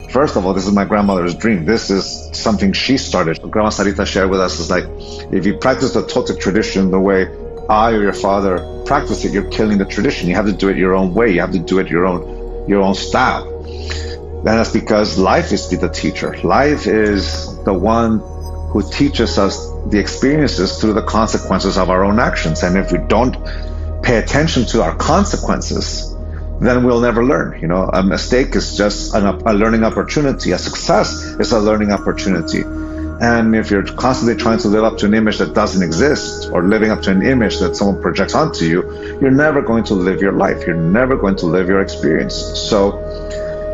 First of all, this is my grandmother's dream. This is something she started. Grandma Sarita shared with us is like, if you practice the Toltec tradition the way I or your father practice it, you're killing the tradition. You have to do it your own way. You have to do it your own style. And that's because life is the teacher. Life is the one who teaches us the experiences through the consequences of our own actions. And if we don't pay attention to our consequences, then we'll never learn. A mistake is just a learning opportunity. A success is a learning opportunity. And if you're constantly trying to live up to an image that doesn't exist, or living up to an image that someone projects onto you, you're never going to live your life. You're never going to live your experience. So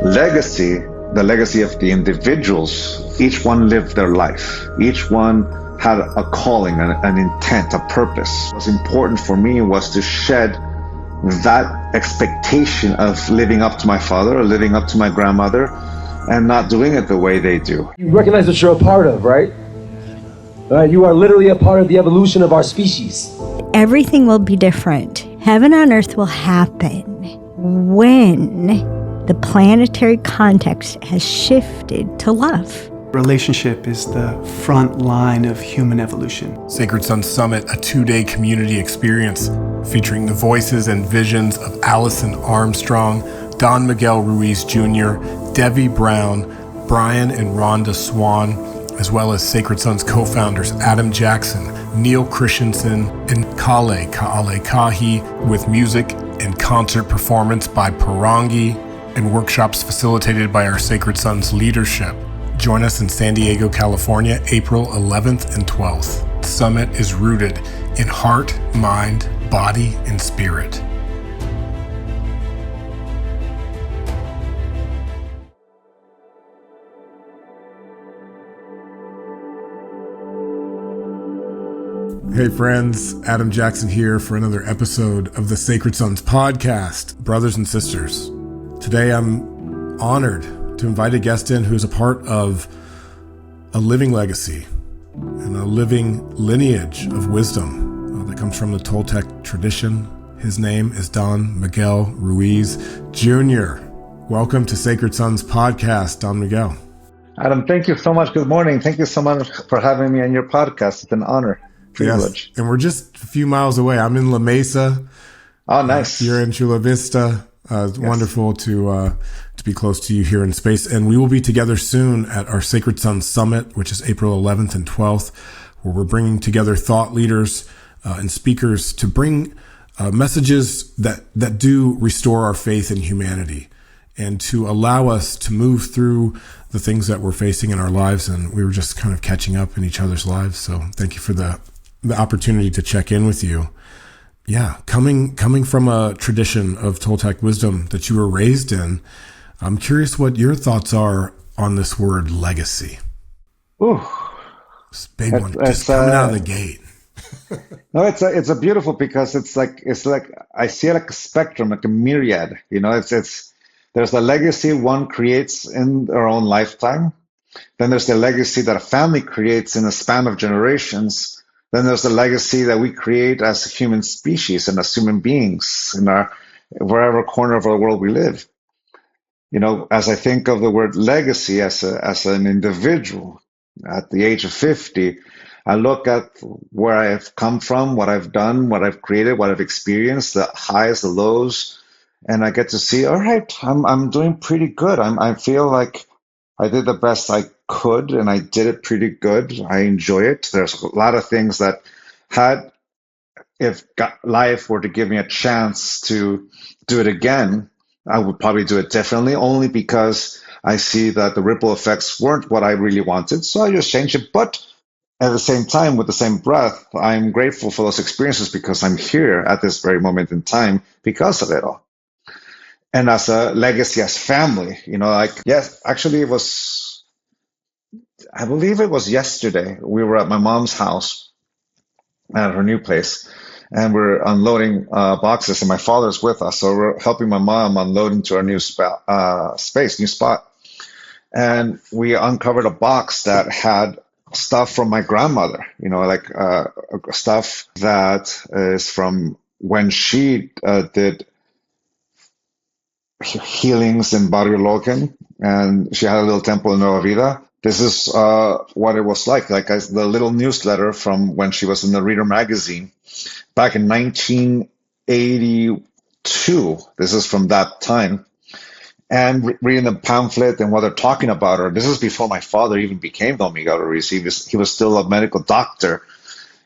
legacy, the legacy of the individuals, each one lived their life. Each one had a calling, an intent, a purpose. What's important for me was to shed that expectation of living up to my father or living up to my grandmother and not doing it the way they do. You recognize that you're a part of, right? You are literally a part of the evolution of our species. Everything will be different. Heaven on earth will happen when the planetary context has shifted to love. Relationship is the front line of human evolution. Sacred Sons Summit, a 2-day community experience featuring the voices and visions of Allison Armstrong, Don Miguel Ruiz Jr., Debbie Brown, Brian and Rhonda Swan, as well as Sacred Sons co-founders Adam Jackson, Neil Christensen, and Kale Kahi, with music and concert performance by Parangi, and workshops facilitated by our Sacred Sons leadership. Join us in San Diego, California, April 11th and 12th. The summit is rooted in heart, mind, body, and spirit. Hey friends, Adam Jackson here for another episode of the Sacred Sons podcast. Brothers and sisters, today I'm honored to invite a guest in who's a part of a living legacy and a living lineage of wisdom that comes from the Toltec tradition. His name is Don Miguel Ruiz Jr. Welcome to Sacred Sons podcast, Don Miguel. Adam, thank you so much. Good morning. Thank you so much for having me on your podcast. It's an honor. Privilege. Yes, and we're just a few miles away. I'm in La Mesa. Oh, nice. You're in Chula Vista. It's wonderful to be close to you here in space. And we will be together soon at our Sacred Sons Summit, which is April 11th and 12th, where we're bringing together thought leaders and speakers to bring messages that do restore our faith in humanity and to allow us to move through the things that we're facing in our lives. And we were just kind of catching up in each other's lives. So thank you for the opportunity to check in with you. Yeah, coming from a tradition of Toltec wisdom that you were raised in, I'm curious what your thoughts are on this word legacy. Ooh, it's a big one, just coming out of the gate. No, it's a beautiful, because it's like I see it like a spectrum, like a myriad. It's there's a legacy one creates in their own lifetime. Then there's the legacy that a family creates in a span of generations. Then there's the legacy that we create as a human species and as human beings in our wherever corner of our world we live. As I think of the word legacy as an individual at the age of 50, I look at where I've come from, what I've done, what I've created, what I've experienced, the highs, the lows, and I get to see, all right, I'm doing pretty good. I feel like I did the best I could, and I did it pretty good. I enjoy it. There's a lot of things that if life were to give me a chance to do it again, I would probably do it differently, only because I see that the ripple effects weren't what I really wanted. So I just changed it. But at the same time, with the same breath, I'm grateful for those experiences because I'm here at this very moment in time because of it all. And as a legacy, as family, yes, actually I believe it was yesterday. We were at my mom's house at her new place, and we're unloading boxes, and my father's with us. So we're helping my mom unload into our new new spot. And we uncovered a box that had stuff from my grandmother, stuff that is from when she did healings in Barrio Logan, and she had a little temple in Nueva Vida. This is what it was like the little newsletter from when she was in the Reader magazine back in 1982. This is from that time. And reading the pamphlet and what they're talking about her. This is before my father even became Don Miguel Ruiz. He was still a medical doctor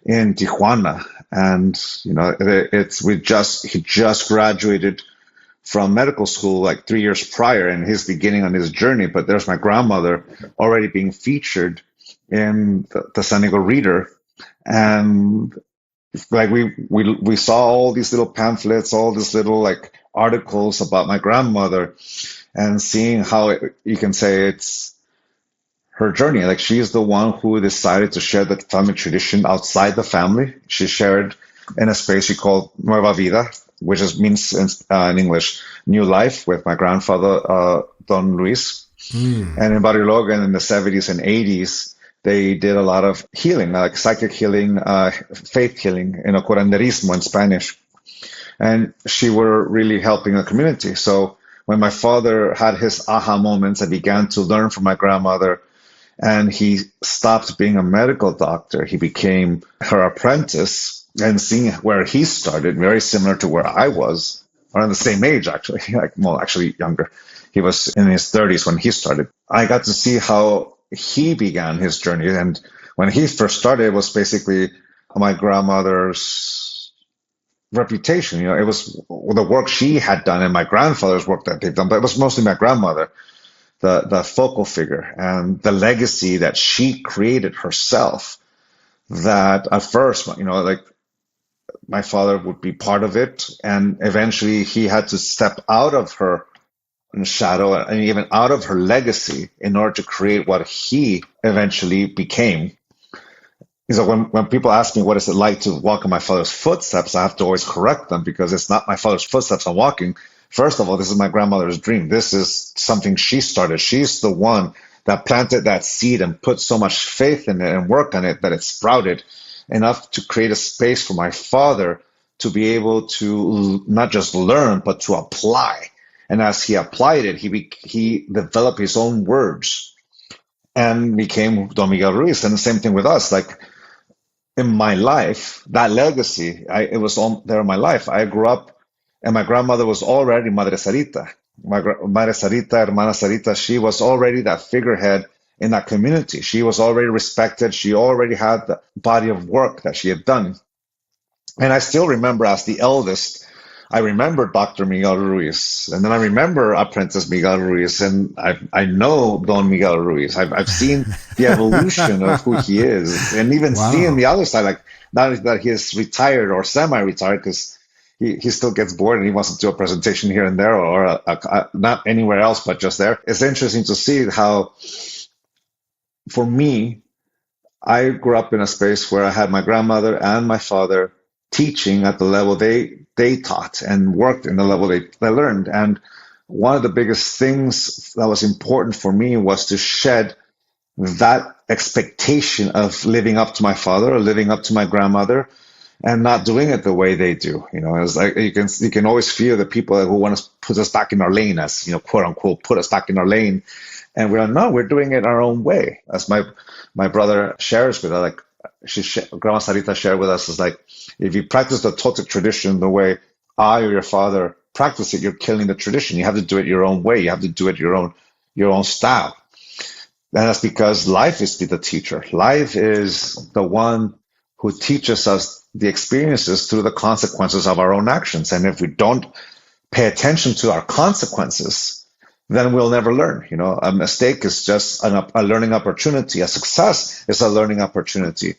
in Tijuana, and he just graduated from medical school like 3 years prior, and he's beginning on his journey. But there's my grandmother already being featured in the San Diego Reader, and like we saw all these little pamphlets, all these little like articles about my grandmother, and seeing how you can say it's her journey. Like, she's the one who decided to share the family tradition outside the family. She shared in a space she called Nueva Vida, which means in English, new life, with my grandfather, Don Luis. And in Barrio Logan in the 70s and 80s, they did a lot of healing, like psychic healing, faith healing, curanderismo in Spanish. And she were really helping the community. So when my father had his aha moments and began to learn from my grandmother, and he stopped being a medical doctor, he became her apprentice, and seeing where he started, very similar to where I was, around the same age, actually, actually younger. He was in his 30s when he started. I got to see how he began his journey. And when he first started, it was basically my grandmother's reputation. It was the work she had done and my grandfather's work that they've done, but it was mostly my grandmother, the focal figure, and the legacy that she created herself, that at first, like, my father would be part of it, and eventually he had to step out of her shadow and even out of her legacy in order to create what he eventually became. So when people ask me what is it like to walk in my father's footsteps, I have to always correct them, because it's not my father's footsteps I'm walking. First of all, this is my grandmother's dream. This is something she started. She's the one that planted that seed and put so much faith in it and work on it that it sprouted enough to create a space for my father to be able to not just learn, but to apply. And as he applied it, he developed his own words and became Don Miguel Ruiz. And the same thing with us. Like, in my life, that legacy, it was all there in my life. I grew up, and my grandmother was already Madre Sarita. Madre Sarita, Hermana Sarita, she was already that figurehead in that community. She was already respected. She already had the body of work that she had done. And I still remember, as the eldest, I remember Dr. Miguel Ruiz, and then I remember Apprentice Miguel Ruiz, and I know Don Miguel Ruiz. I've seen the evolution of who he is, and even seeing the other side, like, not that he is retired or semi-retired, because he still gets bored and he wants to do a presentation here and there, or not anywhere else but just there. It's interesting to see how, for me, I grew up in a space where I had my grandmother and my father teaching at the level they taught, and worked in the level they learned. And one of the biggest things that was important for me was to shed that expectation of living up to my father or living up to my grandmother, and not doing it the way they do. It's like you can always feel the people who want to put us back in our lane, as quote unquote, put us back in our lane. And we're doing it our own way. As my brother shares with us, like, Grandma Sarita shared with us, is like, if you practice the Toltec tradition the way I or your father practice it, you're killing the tradition. You have to do it your own way. You have to do it your own style. And that's because life is the teacher. Life is the one who teaches us the experiences through the consequences of our own actions. And if we don't pay attention to our consequences, then we'll never learn. A mistake is just a learning opportunity. A success is a learning opportunity.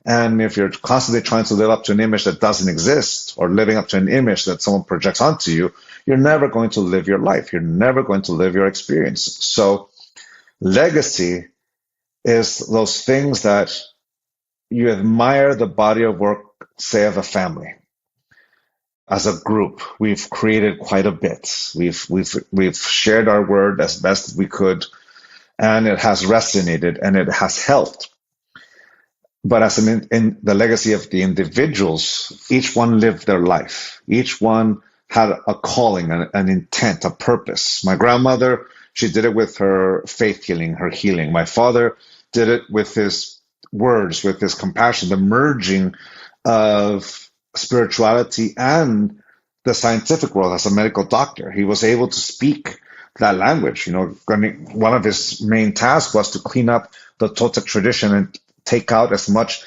And if you're constantly trying to live up to an image that doesn't exist, or living up to an image that someone projects onto you, you're never going to live your life. You're never going to live your experience. So legacy is those things that you admire the body of work, say, of a family. As a group, we've created quite a bit. We've shared our word as best we could, and it has resonated and it has helped. But in the legacy of the individuals, each one lived their life. Each one had a calling, an intent, a purpose. My grandmother, she did it with her faith healing, her healing. My father did it with his words, with his compassion, the merging of spirituality and the scientific world. As a medical doctor, he was able to speak that language. One of his main tasks was to clean up the Toltec tradition and take out as much,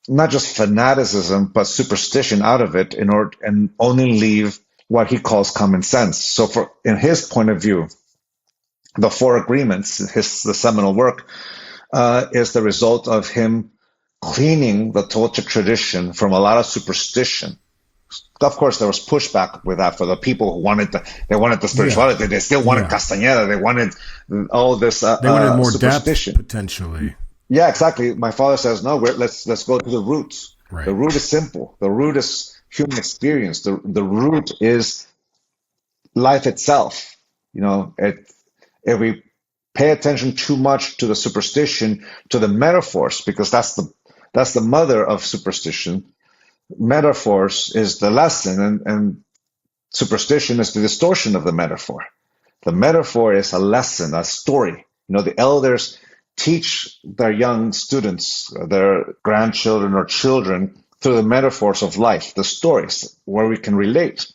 not just fanaticism, but superstition out of it and only leave what he calls common sense. So in his point of view, the Four Agreements, the seminal work, is the result of him cleaning the Toltec tradition from a lot of superstition. Of course, there was pushback with that for the people who wanted the spirituality. Yeah. They still wanted Castañeda. They wanted all this. They wanted more superstition, depth, potentially. Yeah, exactly. My father says, no, let's go to the roots. Right. The root is simple. The root is human experience. The root is life itself. If we pay attention too much to the superstition, to the metaphors, because that's the mother of superstition. Metaphors is the lesson, and superstition is the distortion of the metaphor. The metaphor is a lesson, a story. The elders teach their young students, their grandchildren or children, through the metaphors of life, the stories where we can relate.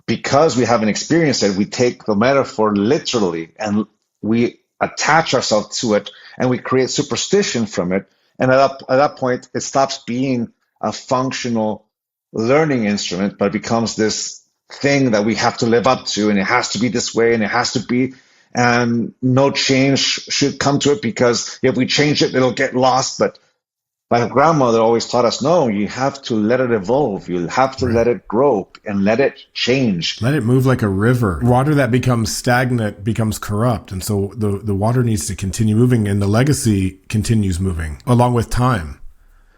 Because we haven't experienced it, we take the metaphor literally and we attach ourselves to it and we create superstition from it. And at that point, it stops being a functional learning instrument, but becomes this thing that we have to live up to, and it has to be this way, and it has to be, and no change should come to it, because if we change it, it'll get lost. But my grandmother always taught us, no, you have to let it evolve. You have to let it grow and let it change. Let it move like a river. Water that becomes stagnant becomes corrupt. And so the water needs to continue moving, and the legacy continues moving along with time.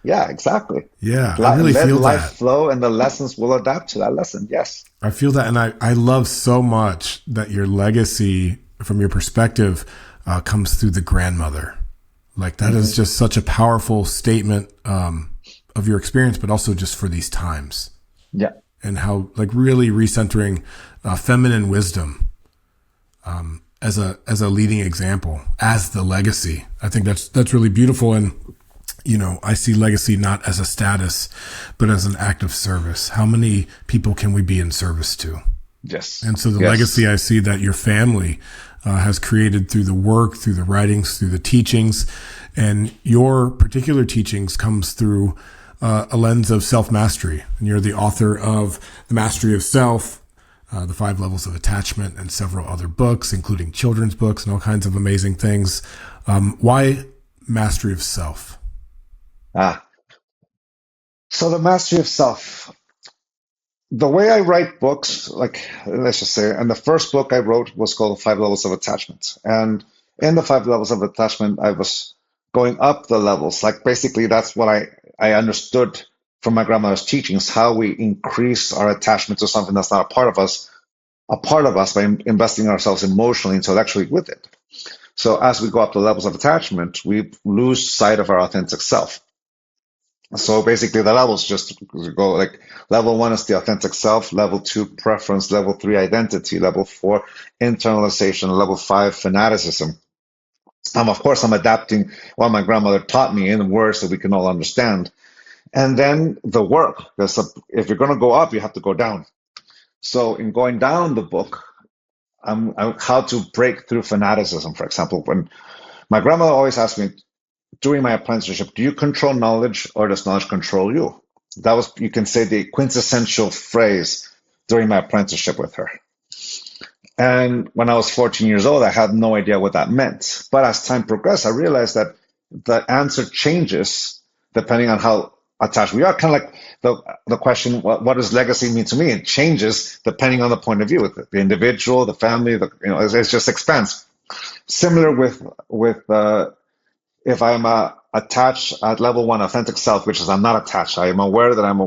Yeah, exactly. Yeah, I really feel that. Let life flow, and the lessons will adapt to that lesson. Yes. I feel that, and I love so much that your legacy, from your perspective, comes through the grandmother. Like that is just such a powerful statement of your experience, but also just for these times. Yeah. And how, like, really recentering feminine wisdom as a leading example, as the legacy. I think that's really beautiful. And I see legacy not as a status, but as an act of service. How many people can we be in service to? Yes. And so the legacy I see that your family has created through the work, through the writings, through the teachings, and your particular teachings comes through a lens of self-mastery. And you're the author of The Mastery of Self, The 5 Levels of Attachment, and several other books, including children's books and all kinds of amazing things. Why Mastery of Self? So the mastery of self. The way I write books, like, let's just say, and the first book I wrote was called 5 Levels of Attachment. And in the 5 Levels of Attachment, I was going up the levels. Like, basically, that's what I understood from my grandmother's teachings, how we increase our attachment to something that's not a part of us by investing ourselves emotionally, intellectually with it. So as we go up the levels of attachment, we lose sight of our authentic self. So basically the levels just go like level 1 is the authentic self, level 2 preference, level 3 identity, level 4 internalization, level 5 fanaticism. Of course, I'm adapting what my grandmother taught me in words that we can all understand. And then the work, because if you're going to go up, you have to go down. So in going down the book, how to break through fanaticism, for example. When my grandmother always asked me, during my apprenticeship, do you control knowledge or does knowledge control you? That was, you can say, the quintessential phrase during my apprenticeship with her. And when I was 14 years old, I had no idea what that meant. But as time progressed, I realized that the answer changes depending on how attached we are. Kind of like the question, what does legacy mean to me? It changes depending on the point of view, the individual, the family, it just expands. Similar with if I'm attached at level 1, authentic self, which is I'm not attached, I am aware that I'm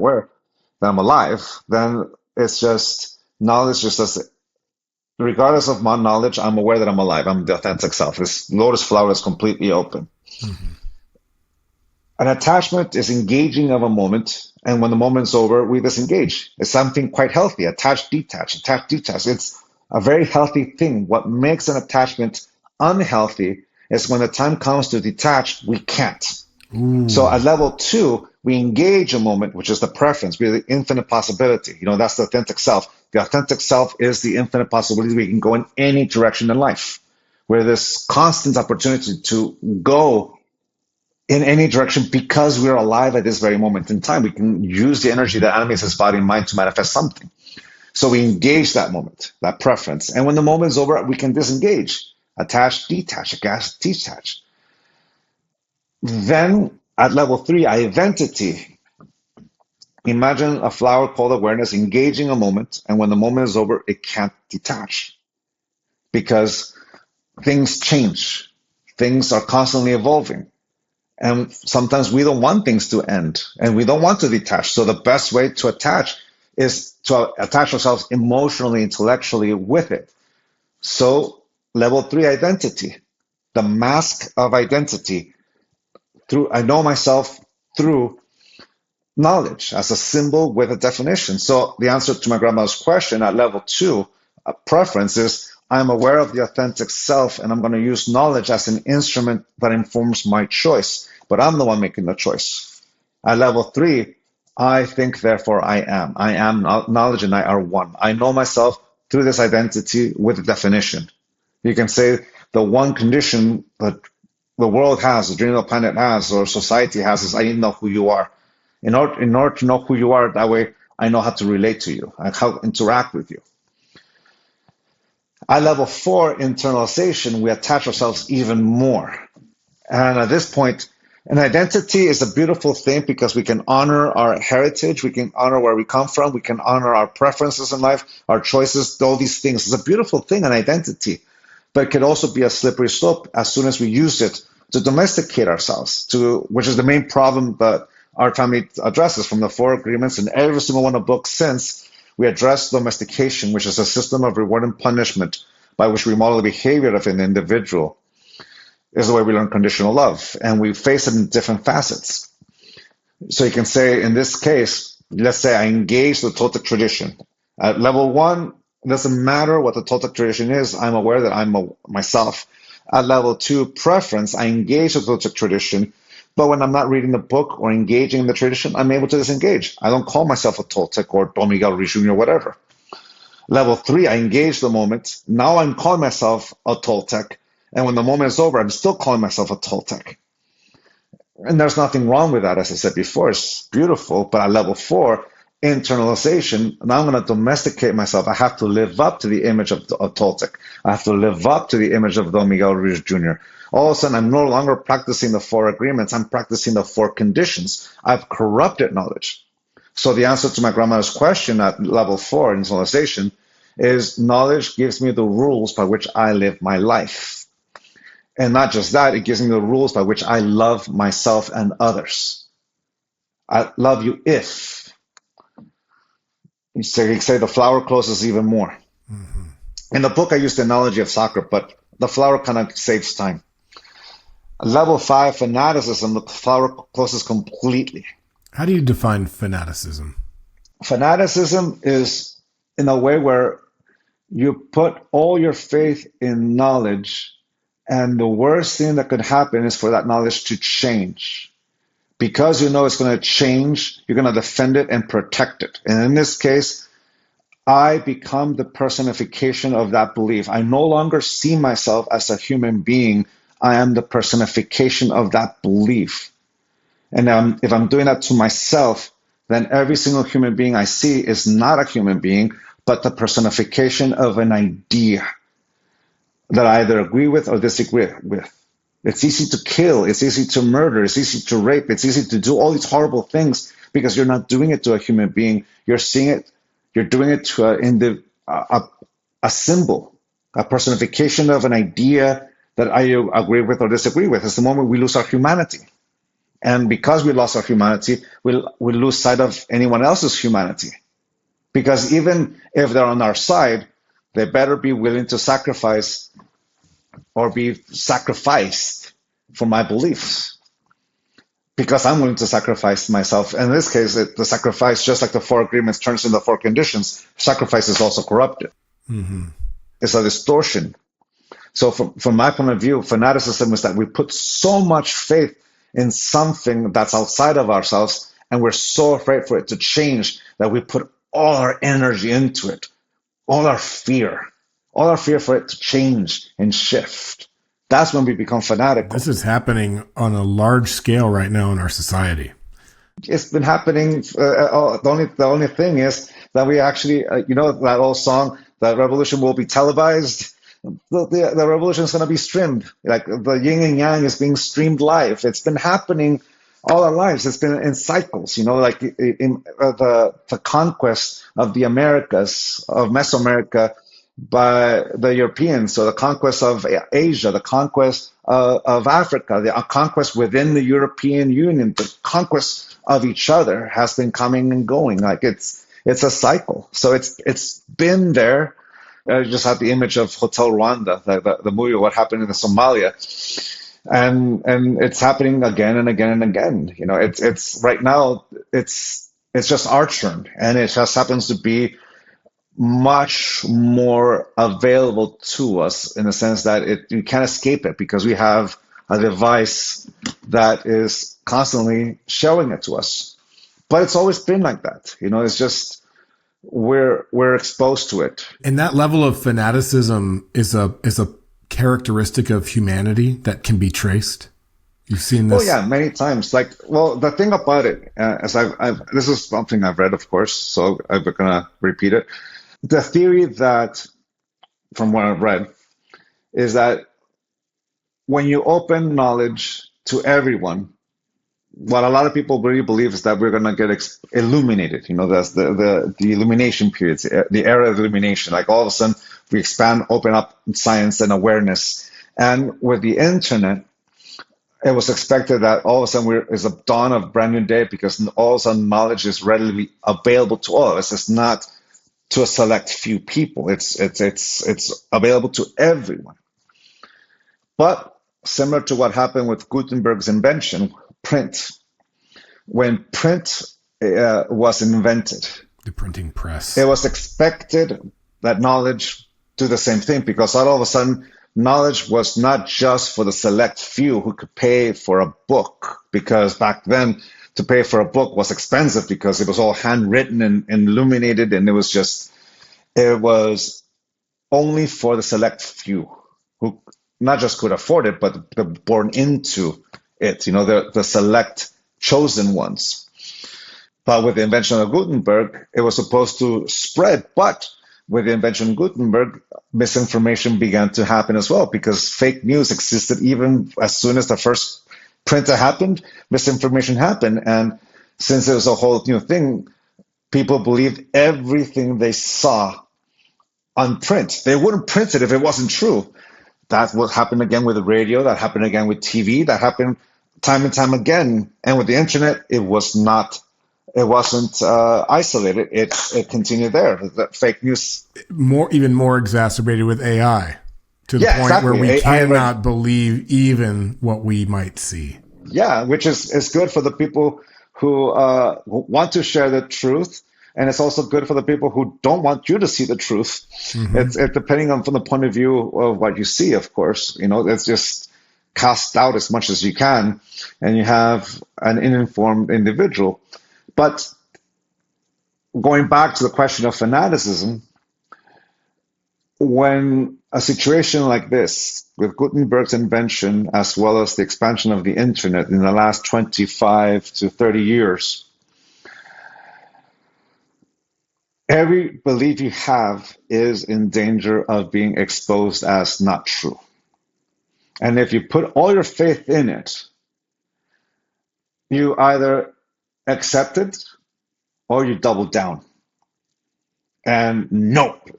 alive, then it's just knowledge just as, regardless of my knowledge, I'm aware that I'm alive. I'm the authentic self. This lotus flower is completely open. Mm-hmm. An attachment is engaging of a moment, and when the moment's over, we disengage. It's something quite healthy. Attach, detach, attach, detach. It's a very healthy thing. What makes an attachment unhealthy is when the time comes to detach, we can't. So at level 2, we engage a moment, which is the preference, the infinite possibility. That's the authentic self. The authentic self is the infinite possibility. We can go in any direction in life, where there's constant opportunity to go in any direction because we're alive at this very moment in time. We can use the energy that animates this body and mind to manifest something. So we engage that moment, that preference. And when the moment's over, we can disengage, attach, detach, detach. Then at level 3, identity. Imagine a flower called awareness engaging a moment, and when the moment is over, it can't detach because things change. Things are constantly evolving. And sometimes we don't want things to end, and we don't want to detach. So the best way to attach is to attach ourselves emotionally, intellectually with it. So level 3, identity, the mask of identity. I know myself through knowledge as a symbol with a definition. So the answer to my grandma's question at level 2, preference is I'm aware of the authentic self, and I'm going to use knowledge as an instrument that informs my choice. But I'm the one making the choice. At level 3, I think, therefore I am. I am knowledge and I are one. I know myself through this identity with a definition. You can say the one condition that the world has, the dream of the planet has, or society has is I need to know who you are. In order to know who you are, that way I know how to relate to you and how to interact with you. At level 4, internalization, we attach ourselves even more. And at this point, an identity is a beautiful thing because we can honor our heritage, we can honor where we come from, we can honor our preferences in life, our choices, all these things. It's a beautiful thing, an identity. But it can also be a slippery slope as soon as we use it to domesticate ourselves, which is the main problem that our family addresses from the 4 agreements. And every single one of books since, we address domestication, which is a system of reward and punishment by which we model the behavior of an individual. Is the way we learn conditional love, and we face it in different facets. So you can say, in this case, let's say I engage the Toltec tradition. At level 1, it doesn't matter what the Toltec tradition is, I'm aware that I'm myself. At level 2, preference, I engage the Toltec tradition, but when I'm not reading the book or engaging in the tradition, I'm able to disengage. I don't call myself a Toltec or Don Miguel Ruiz Jr. or whatever. Level 3, I engage the moment. Now I'm calling myself a Toltec. And when the moment is over, I'm still calling myself a Toltec. And there's nothing wrong with that, as I said before. It's beautiful. But at level 4, internalization, now I'm going to domesticate myself. I have to live up to the image of Toltec. I have to live up to the image of Don Miguel Ruiz Jr. All of a sudden, I'm no longer practicing the 4 agreements. I'm practicing the 4 conditions. I've corrupted knowledge. So the answer to my grandmother's question at level 4, internalization, is knowledge gives me the rules by which I live my life. And not just that, it gives me the rules by which I love myself and others. I love you if. You say the flower closes even more. Mm-hmm. In the book, I use the analogy of soccer, but the flower kind of saves time. Level 5, fanaticism, the flower closes completely. How do you define fanaticism? Fanaticism is in a way where you put all your faith in knowledge, and the worst thing that could happen is for that knowledge to change. Because you know it's going to change, you're going to defend it and protect it. And in this case, I become the personification of that belief. I no longer see myself as a human being. I am the personification of that belief. And if I'm doing that to myself, then every single human being I see is not a human being, but the personification of an idea that I either agree with or disagree with. It's easy to kill, it's easy to murder, it's easy to rape, it's easy to do all these horrible things because you're not doing it to a human being. You're seeing it, you're doing it to a symbol, a personification of an idea that I agree with or disagree with. It's the moment we lose our humanity. And because we lost our humanity, we lose sight of anyone else's humanity. Because even if they're on our side, they better be willing to sacrifice or be sacrificed for my beliefs. because I'm willing to sacrifice myself. And in this case, the sacrifice, just like the four agreements turns into the four conditions, sacrifice is also corrupted. Mm-hmm. It's a distortion. So from my point of view, fanaticism is that we put so much faith in something that's outside of ourselves, and we're so afraid for it to change that we put all our energy into it, all our fear for it to change and shift. That's when we become fanatical. This is happening on a large scale right now in our society. It's been happening. The only thing is that we actually, that old song, that revolution will be televised. The revolution is going to be streamed. Like the yin and yang is being streamed live. It's been happening all our lives. It's been in cycles, like in the conquest of the Americas, of Mesoamerica, by the Europeans, so the conquest of Asia, the conquest of Africa, the conquest within the European Union, the conquest of each other has been coming and going. Like it's a cycle. So it's been there. I just had the image of Hotel Rwanda, the movie, what happened in Somalia, and it's happening again and again and again. It's right now. It's just our turn, and it just happens to be much more available to us in the sense that you can't escape it because we have a device that is constantly showing it to us. But it's always been like that. It's just we're exposed to it. And that level of fanaticism is a characteristic of humanity that can be traced. You've seen this? Oh yeah, many times. The thing about it, as this is something I've read, of course, so I'm gonna repeat it. The theory that, from what I've read, is that when you open knowledge to everyone, what a lot of people really believe is that we're going to get illuminated. That's the illumination periods, the era of illumination. Like all of a sudden, we expand, open up science and awareness. And with the internet, it was expected that all of a sudden is a dawn of brand new day because all of a sudden knowledge is readily available to all of us. It's not to a select few people. It's available to everyone. But similar to what happened with Gutenberg's invention, print. When print was invented, the printing press, it was expected that knowledge do the same thing because all of a sudden knowledge was not just for the select few who could pay for a book, because back then to pay for a book was expensive because it was all handwritten and illuminated, and it was only for the select few who not just could afford it, but born into it, the select chosen ones. But with the invention of Gutenberg, it was supposed to spread. But with the invention of Gutenberg, misinformation began to happen as well, because fake news existed even as soon as the first printer happened. Misinformation happened. And since it was a whole new thing, people believed everything they saw on print. They wouldn't print it if it wasn't true. That would happen again with the radio. That happened again with TV. That happened time and time again. And with the internet, it wasn't isolated. It continued there. The fake news, even more exacerbated with AI, to the point where we cannot believe even what we might see. Yeah, which is good for the people who want to share the truth. And it's also good for the people who don't want you to see the truth. Mm-hmm. It's depending on from the point of view of what you see, of course. It's just cast out as much as you can, and you have an uninformed individual. But going back to the question of fanaticism, when a situation like this, with Gutenberg's invention, as well as the expansion of the internet in the last 25 to 30 years, every belief you have is in danger of being exposed as not true. And if you put all your faith in it, you either accept it or you double down. And nope,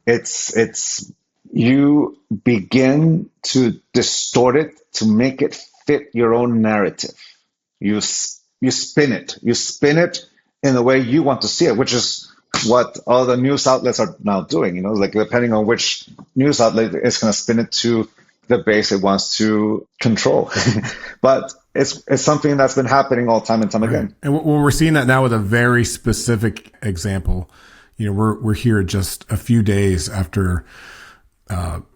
you begin to distort it to make it fit your own narrative. You spin it. You spin it in the way you want to see it, which is what all the news outlets are now doing. Like depending on which news outlet is going to spin it to the base it wants to control. But it's something that's been happening all time and time again. And we're seeing that now with a very specific example. We're here just a few days after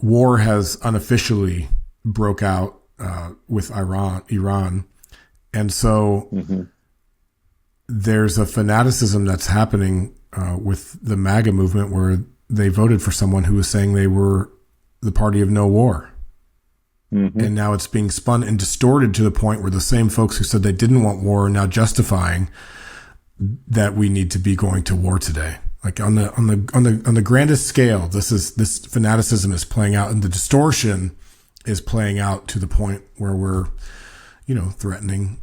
war has unofficially broke out with Iran. And so there's a fanaticism that's happening with the MAGA movement where they voted for someone who was saying they were the party of no war. And now it's being spun and distorted to the point where the same folks who said they didn't want war are now justifying that we need to be going to war today. Like on the grandest scale, this fanaticism is playing out, and the distortion is playing out to the point where we're, threatening,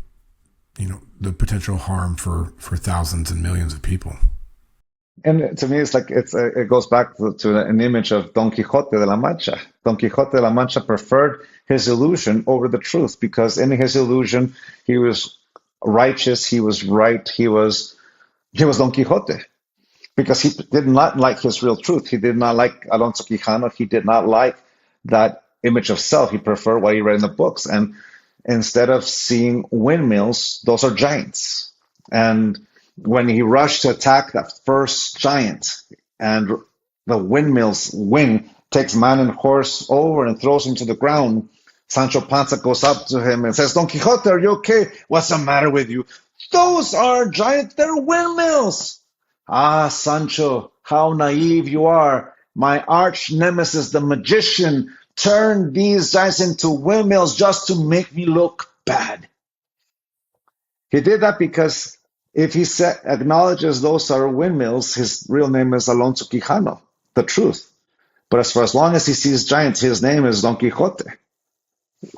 the potential harm for thousands and millions of people. And to me, it's like it goes back to an image of Don Quixote de la Mancha. Don Quixote de la Mancha preferred his illusion over the truth, because in his illusion he was righteous, he was right, he was Don Quixote, because he did not like his real truth. He did not like Alonso Quijano. He did not like that image of self. He preferred what he read in the books. And instead of seeing windmills, those are giants. And when he rushed to attack that first giant, and the windmill's wing takes man and horse over and throws him to the ground, Sancho Panza goes up to him and says, "Don Quixote, are you okay? What's the matter with you? Those are giants, they're windmills." "Ah, Sancho, how naive you are. My arch nemesis, the magician, turned these giants into windmills just to make me look bad." He did that because if he acknowledges those are windmills, his real name is Alonso Quijano, the truth. But for as long as he sees giants, his name is Don Quixote.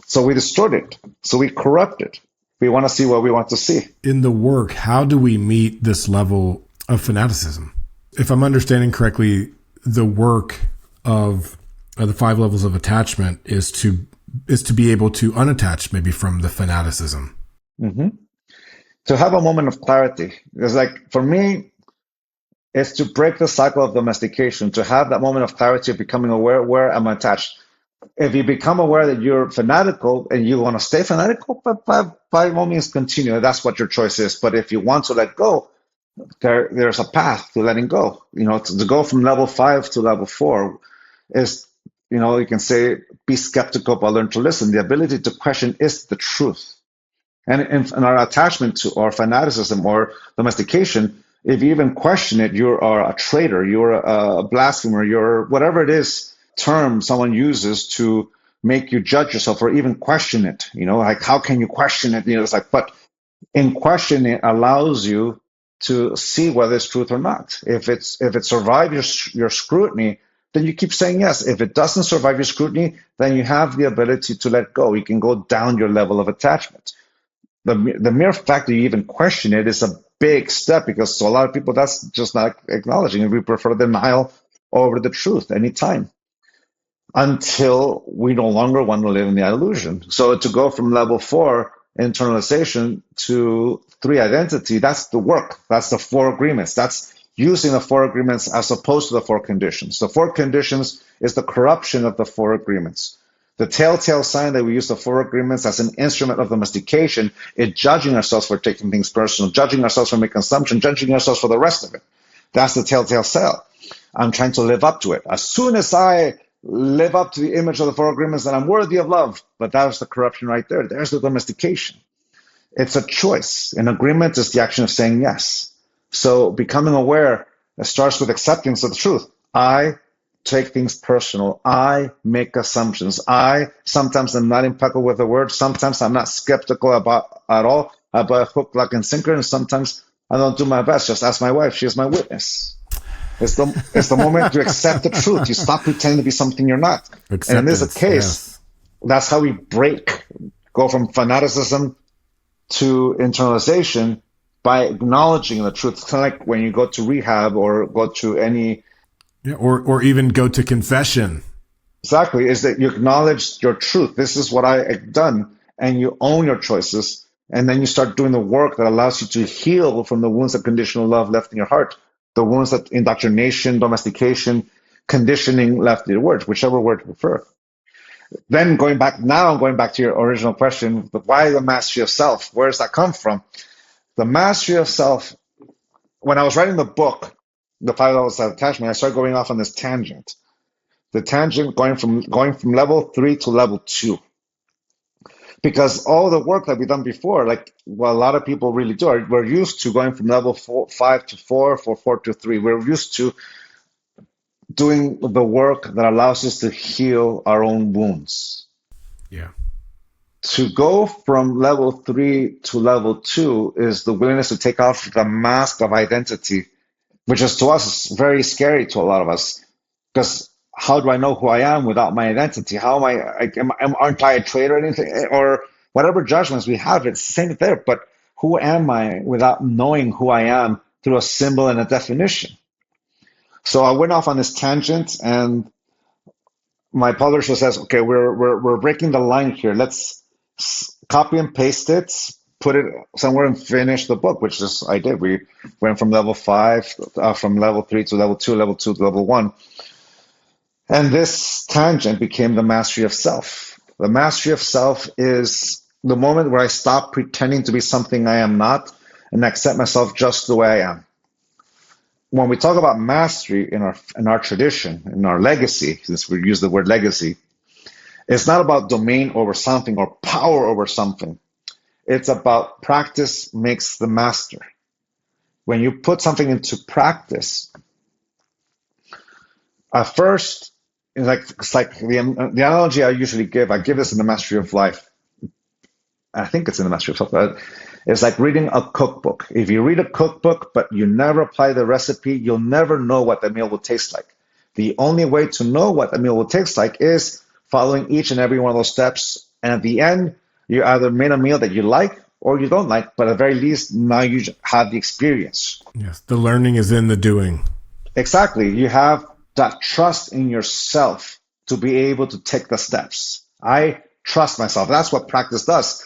So we distort it. So we corrupt it. We want to see what we want to see. In the work, how do we meet this level of fanaticism? If I'm understanding correctly, the work of the 5 levels of attachment is to be able to unattach maybe from the fanaticism. To have a moment of clarity. It's like, for me, it's to break the cycle of domestication, to have that moment of clarity of becoming aware where I'm attached. If you become aware that you're fanatical and you want to stay fanatical, by all means continue. That's what your choice is. But if you want to let go, there's a path to letting go. To go from level 5 to level 4 is, you can say, be skeptical but learn to listen. The ability to question is the truth. And in our attachment to our fanaticism or domestication, if you even question it, you are a traitor, you're a blasphemer, you're whatever it is term someone uses to make you judge yourself or even question it. Like, how can you question it? It's like, but in questioning, it allows you to see whether it's truth or not. If it survives your scrutiny, then you keep saying yes. If it doesn't survive your scrutiny, then you have the ability to let go. You can go down your level of attachment. The mere fact that you even question it is a big step, because to a lot of people, that's just not acknowledging it. We prefer denial over the truth anytime, until we no longer want to live in the illusion. So to go from level 4, internalization, to 3, identity, that's the work. That's the 4 agreements. That's using the 4 agreements as opposed to the 4 conditions. The 4 conditions is the corruption of the 4 agreements. The telltale sign that we use the 4 agreements as an instrument of domestication is judging ourselves for taking things personal, judging ourselves for making assumptions, judging ourselves for the rest of it. That's the telltale sign. I'm trying to live up to it. As soon as I live up to the image of the 4 agreements, then I'm worthy of love. But that's the corruption right there. There's the domestication. It's a choice. An agreement is the action of saying yes. So becoming aware starts with acceptance of the truth. I take things personal. I make assumptions. Sometimes I'm not impeccable with the word. Sometimes I'm not skeptical about at all, about hook, line, and sinker. And sometimes I don't do my best. Just ask my wife. She is my witness. It's the moment to accept the truth. You stop pretending to be something you're not. Acceptance, and in this case, That's how we go from fanaticism to internalization, by acknowledging the truth. It's kind of like when you go to rehab or go to any... Yeah, or even go to confession. Exactly, is that you acknowledge your truth. This is what I have done, and you own your choices, and then you start doing the work that allows you to heal from the wounds that conditional love left in your heart, the wounds that indoctrination, domestication, conditioning left in your words, whichever word you prefer. Then going back to your original question, why the mastery of self? Where does that come from? The mastery of self, when I was writing the book, The 5 Levels of Attachment, I started going off on this tangent. The tangent going from level 3 to level 2. Because all the work that we've done before, like what a lot of people really do, we're used to going from level 5 to 4, 4 to 3. We're used to doing the work that allows us to heal our own wounds. Yeah. To go from level 3 to level 2 is the willingness to take off the mask of identity, which is to us very scary to a lot of us. Because how do I know who I am without my identity? How aren't I a traitor or anything? Or whatever judgments we have, it's the same there. But who am I without knowing who I am through a symbol and a definition? So I went off on this tangent, and my publisher says, okay, we're breaking the line here. Let's copy and paste it, put it somewhere and finish the book, which is I did. We went from level 5, from level 3 to level 2, level 2 to level 1. And this tangent became the mastery of self. The mastery of self is the moment where I stop pretending to be something I am not and accept myself just the way I am. When we talk about mastery in our tradition, in our legacy, since we use the word legacy, it's not about domain over something or power over something. It's about practice makes the master. When you put something into practice, at first, it's like the analogy I usually give. I give this in the Mastery of Life. I think it's in the Mastery of Self. But it's like reading a cookbook. If you read a cookbook, but you never apply the recipe, you'll never know what the meal will taste like. The only way to know what the meal will taste like is following each and every one of those steps. And at the end, you either made a meal that you like or you don't like, but at the very least, now you have the experience. Yes, the learning is in the doing. Exactly. You have that trust in yourself to be able to take the steps. I trust myself. That's what practice does.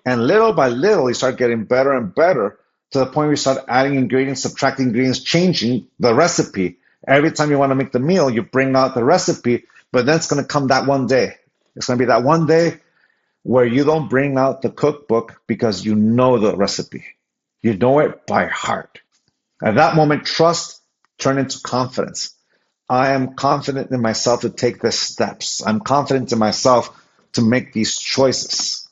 And little by little, you start getting better and better to the point where you start adding ingredients, subtracting ingredients, changing the recipe. Every time you want to make the meal, you bring out the recipe, but then it's going to come that one day. It's going to be that one day where you don't bring out the cookbook because you know the recipe. You know it by heart. At that moment, trust turned into confidence. I am confident in myself to take the steps. I'm confident in myself to make these choices.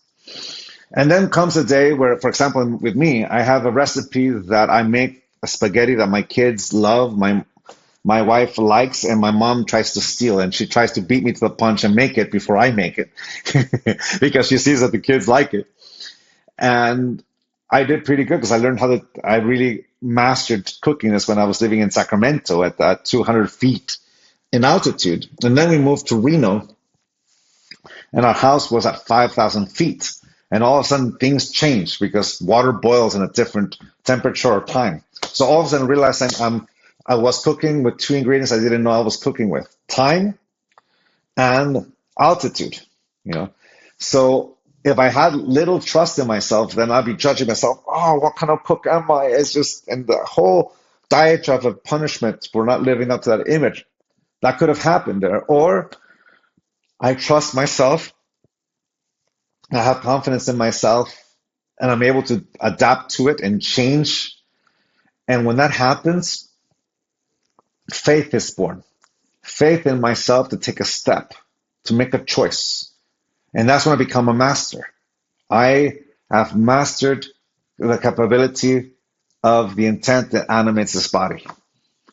And then comes a day where, for example, with me, I have a recipe that I make a spaghetti that my kids love, my wife likes, and my mom tries to steal. And she tries to beat me to the punch and make it before I make it because she sees that the kids like it. And I did pretty good because I learned I really mastered cooking this when I was living in Sacramento at 200 feet in altitude. And then we moved to Reno, and our house was at 5,000 feet. And all of a sudden, things changed because water boils in a different temperature or time. So all of a sudden, I realized I was cooking with two ingredients I didn't know I was cooking with: time and altitude. So if I had little trust in myself, then I'd be judging myself. Oh, what kind of cook am I? It's just, and the whole diatribe of punishment for not living up to that image that could have happened there. Or I trust myself, I have confidence in myself, and I'm able to adapt to it and change. And when that happens, faith is born. Faith in myself to take a step, to make a choice. And that's when I become a master. I have mastered the capability of the intent that animates this body.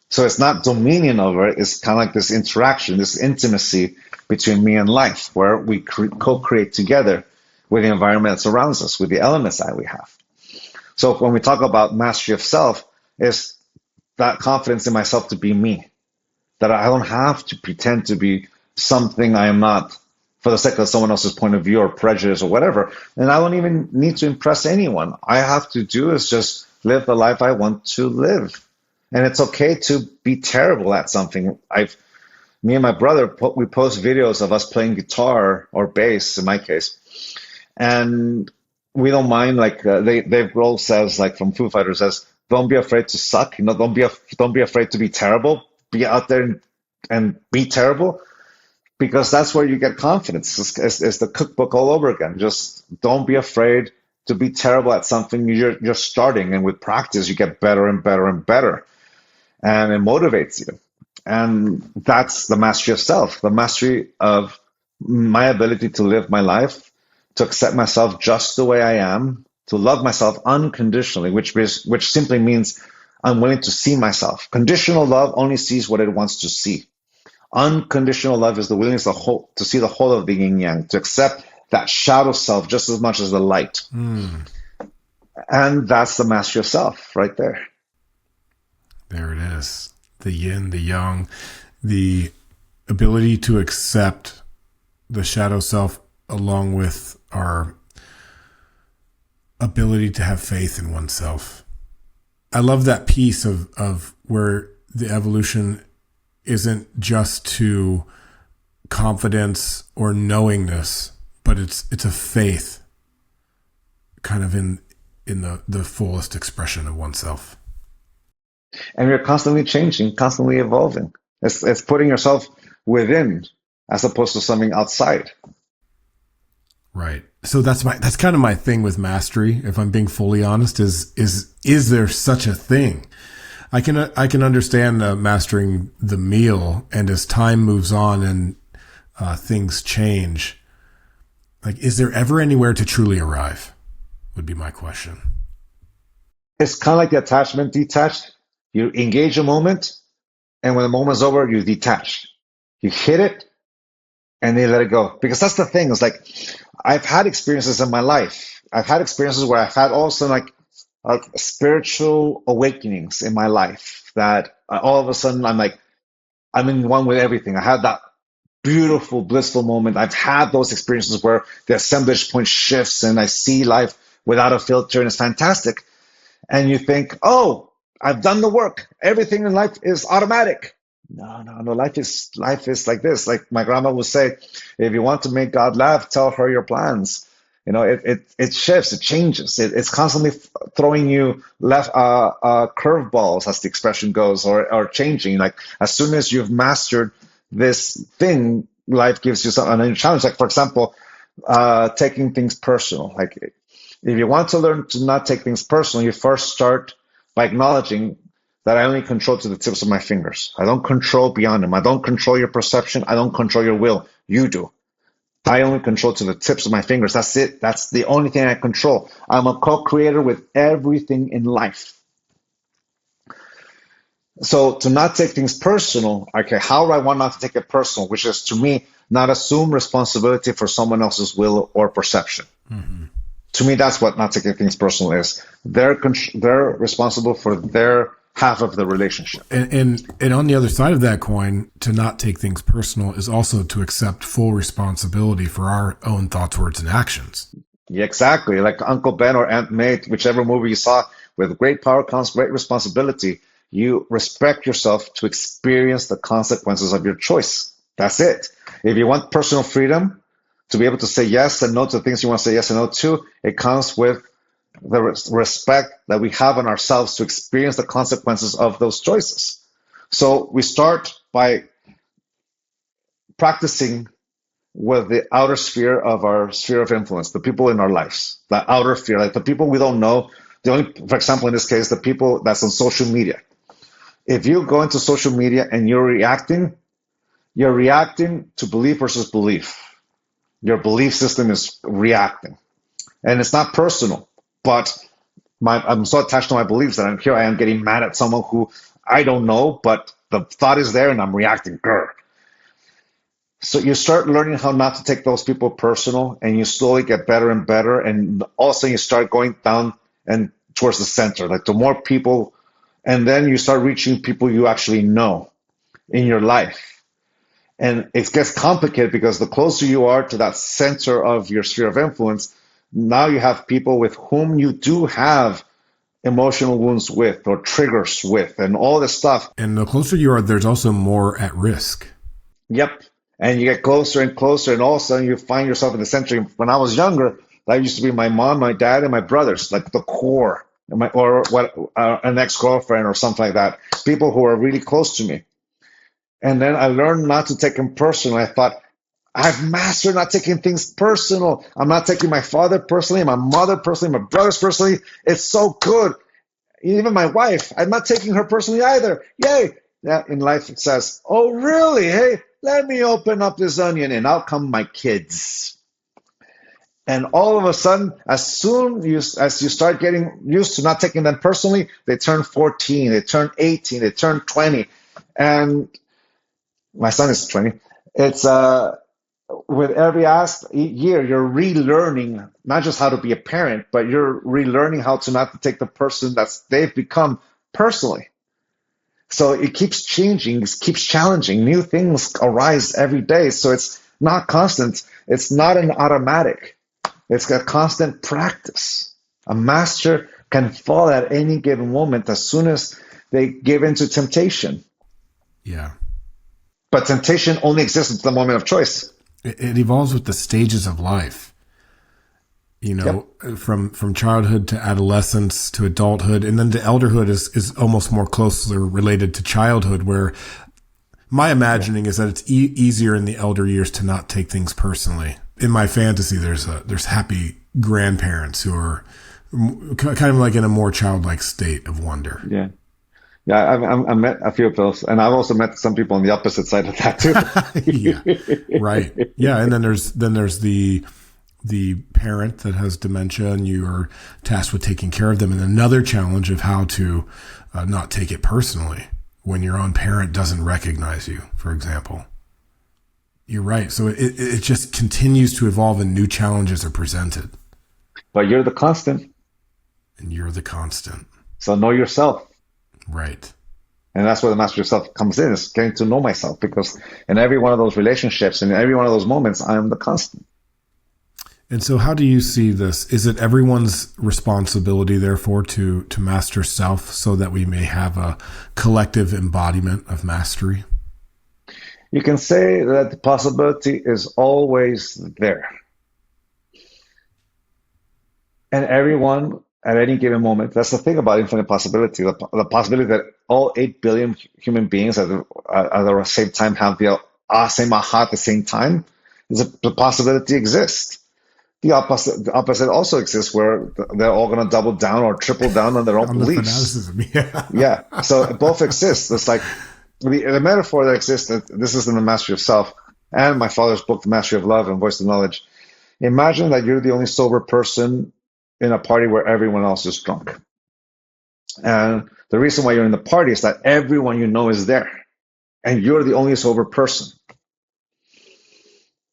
So it's not dominion over it. It's kind of like this interaction, this intimacy between me and life, where we co-create together with the environment that surrounds us, with the elements that we have. So when we talk about mastery of self, it's that confidence in myself to be me, that I don't have to pretend to be something I am not for the sake of someone else's point of view or prejudice or whatever. And I don't even need to impress anyone. All I have to do is just live the life I want to live. And it's okay to be terrible at something. Me and my brother, we post videos of us playing guitar or bass, in my case. And we don't mind, like Dave Grohl says, like from Foo Fighters, says, don't be afraid to suck. Don't be afraid to be terrible. Be out there and be terrible. because that's where you get confidence. It's the cookbook all over again. Just don't be afraid to be terrible at something you're starting, and with practice you get better and better and better, and it motivates you. And that's the mastery of self, the mastery of my ability to live my life, to accept myself just the way I am, to love myself unconditionally, which simply means I'm willing to see myself. Conditional love only sees what it wants to see. Unconditional love is the willingness to see the whole of the yin yang, to accept that shadow self just as much as the light. And that's the mastery of self right there. There it is. The yin, the yang, the ability to accept the shadow self along with our ability to have faith in oneself. I love that piece of where the evolution isn't just to confidence or knowingness, but it's a faith kind of in the fullest expression of oneself. And you're constantly changing, constantly evolving. It's putting yourself within as opposed to something outside. Right. So that's kind of my thing with mastery, if I'm being fully honest, is there such a thing? I can understand mastering the meal, and as time moves on and things change, like, is there ever anywhere to truly arrive? Would be my question. It's kind of like the attachment detached. You engage a moment, and when the moment's over, you detach. You hit it, and then you let it go. Because that's the thing. It's like, I've had experiences in my life. I've had experiences where I've had all of a sudden like spiritual awakenings in my life that all of a sudden I'm in one with everything. I had that beautiful, blissful moment. I've had those experiences where the assemblage point shifts and I see life without a filter, and it's fantastic. And you think, oh, I've done the work. Everything in life is automatic. No. Life is like this. Like my grandma would say, if you want to make God laugh, tell her your plans. It shifts, it changes. It's constantly throwing you left curveballs, as the expression goes, or changing. Like as soon as you've mastered this thing, life gives you a new challenge. Like for example, taking things personal. Like if you want to learn to not take things personal, you first start by acknowledging that I only control to the tips of my fingers. I don't control beyond them. I don't control your perception. I don't control your will. You do. I only control to the tips of my fingers. That's it. That's the only thing I control. I'm a co-creator with everything in life. So to not take things personal, okay, how do I want not to take it personal? Which is, to me, not assume responsibility for someone else's will or perception. Mm-hmm. To me, that's what not taking things personal is. They're responsible for their half of the relationship. And on the other side of that coin, to not take things personal is also to accept full responsibility for our own thoughts, words, and actions. Yeah, exactly. Like Uncle Ben or Aunt May, whichever movie you saw, with great power comes great responsibility. You respect yourself to experience the consequences of your choice. That's it. If you want personal freedom, to be able to say yes and no to things you want to say yes and no to, it comes with the respect that we have in ourselves to experience the consequences of those choices. So we start by practicing with the outer sphere of our sphere of influence, the people in our lives, the outer sphere, like the people we don't know. For example, in this case, the people that's on social media. If you go into social media and you're reacting to belief versus belief. Your belief system is reacting. And it's not personal, but I'm so attached to my beliefs that I am getting mad at someone who I don't know, but the thought is there and I'm reacting. Grr. So you start learning how not to take those people personal, and you slowly get better and better. And also you start going down and towards the center, like to more people. And then you start reaching people you actually know in your life. And it gets complicated because the closer you are to that center of your sphere of influence, now you have people with whom you do have emotional wounds with or triggers with and all this stuff. And the closer you are, there's also more at risk. Yep. And you get closer and closer, and all of a sudden you find yourself in the center. When I was younger, that used to be my mom, my dad, and my brothers, like the core, or an ex-girlfriend or something like that, people who are really close to me. And then I learned not to take them personal. I thought, I've mastered not taking things personal. I'm not taking my father personally, my mother personally, my brothers personally. It's so good. Even my wife, I'm not taking her personally either. Yay. Yeah, in life it says, oh, really? Hey, let me open up this onion and out come my kids. And all of a sudden, as soon as you start getting used to not taking them personally, they turn 14, they turn 18, they turn 20. And my son is 20. It's with every year, you're relearning not just how to be a parent, but you're relearning how to not to take the person that they've become personally. So it keeps changing, it keeps challenging. New things arise every day. So it's not constant. It's not an automatic. It's a constant practice. A master can fall at any given moment as soon as they give into temptation. Yeah. But temptation only exists at the moment of choice. It evolves with the stages of life. You know, yep. From childhood to adolescence to adulthood, and then to elderhood is almost more closely related to childhood, where my imagining is that it's easier in the elder years to not take things personally. In my fantasy, there's happy grandparents who are kind of like in a more childlike state of wonder. Yeah. Yeah, I've met a few of those, and I've also met some people on the opposite side of that too. Yeah, right. Yeah, and then there's the parent that has dementia, and you are tasked with taking care of them. And another challenge of how to not take it personally when your own parent doesn't recognize you, for example. You're right. So it just continues to evolve, and new challenges are presented. But you're the constant. And you're the constant. So know yourself. Right. And that's where the master yourself comes in, is getting to know myself, because in every one of those relationships, in every one of those moments, I am the constant. And so how do you see this? Is it everyone's responsibility, therefore, to master self so that we may have a collective embodiment of mastery? You can say that the possibility is always there. And everyone at any given moment, that's the thing about infinite possibility, the possibility that all 8 billion human beings at the same time have the same aha at the same time, the possibility exists. The opposite also exists, where they're all going to double down or triple down on their own beliefs. Yeah. Yeah. So both exist. It's like the metaphor that exists, this is in the Mastery of Self and my father's book, The Mastery of Love and Voice of Knowledge. Imagine that you're the only sober person in a party where everyone else is drunk. And the reason why you're in the party is that everyone you know is there, and you're the only sober person.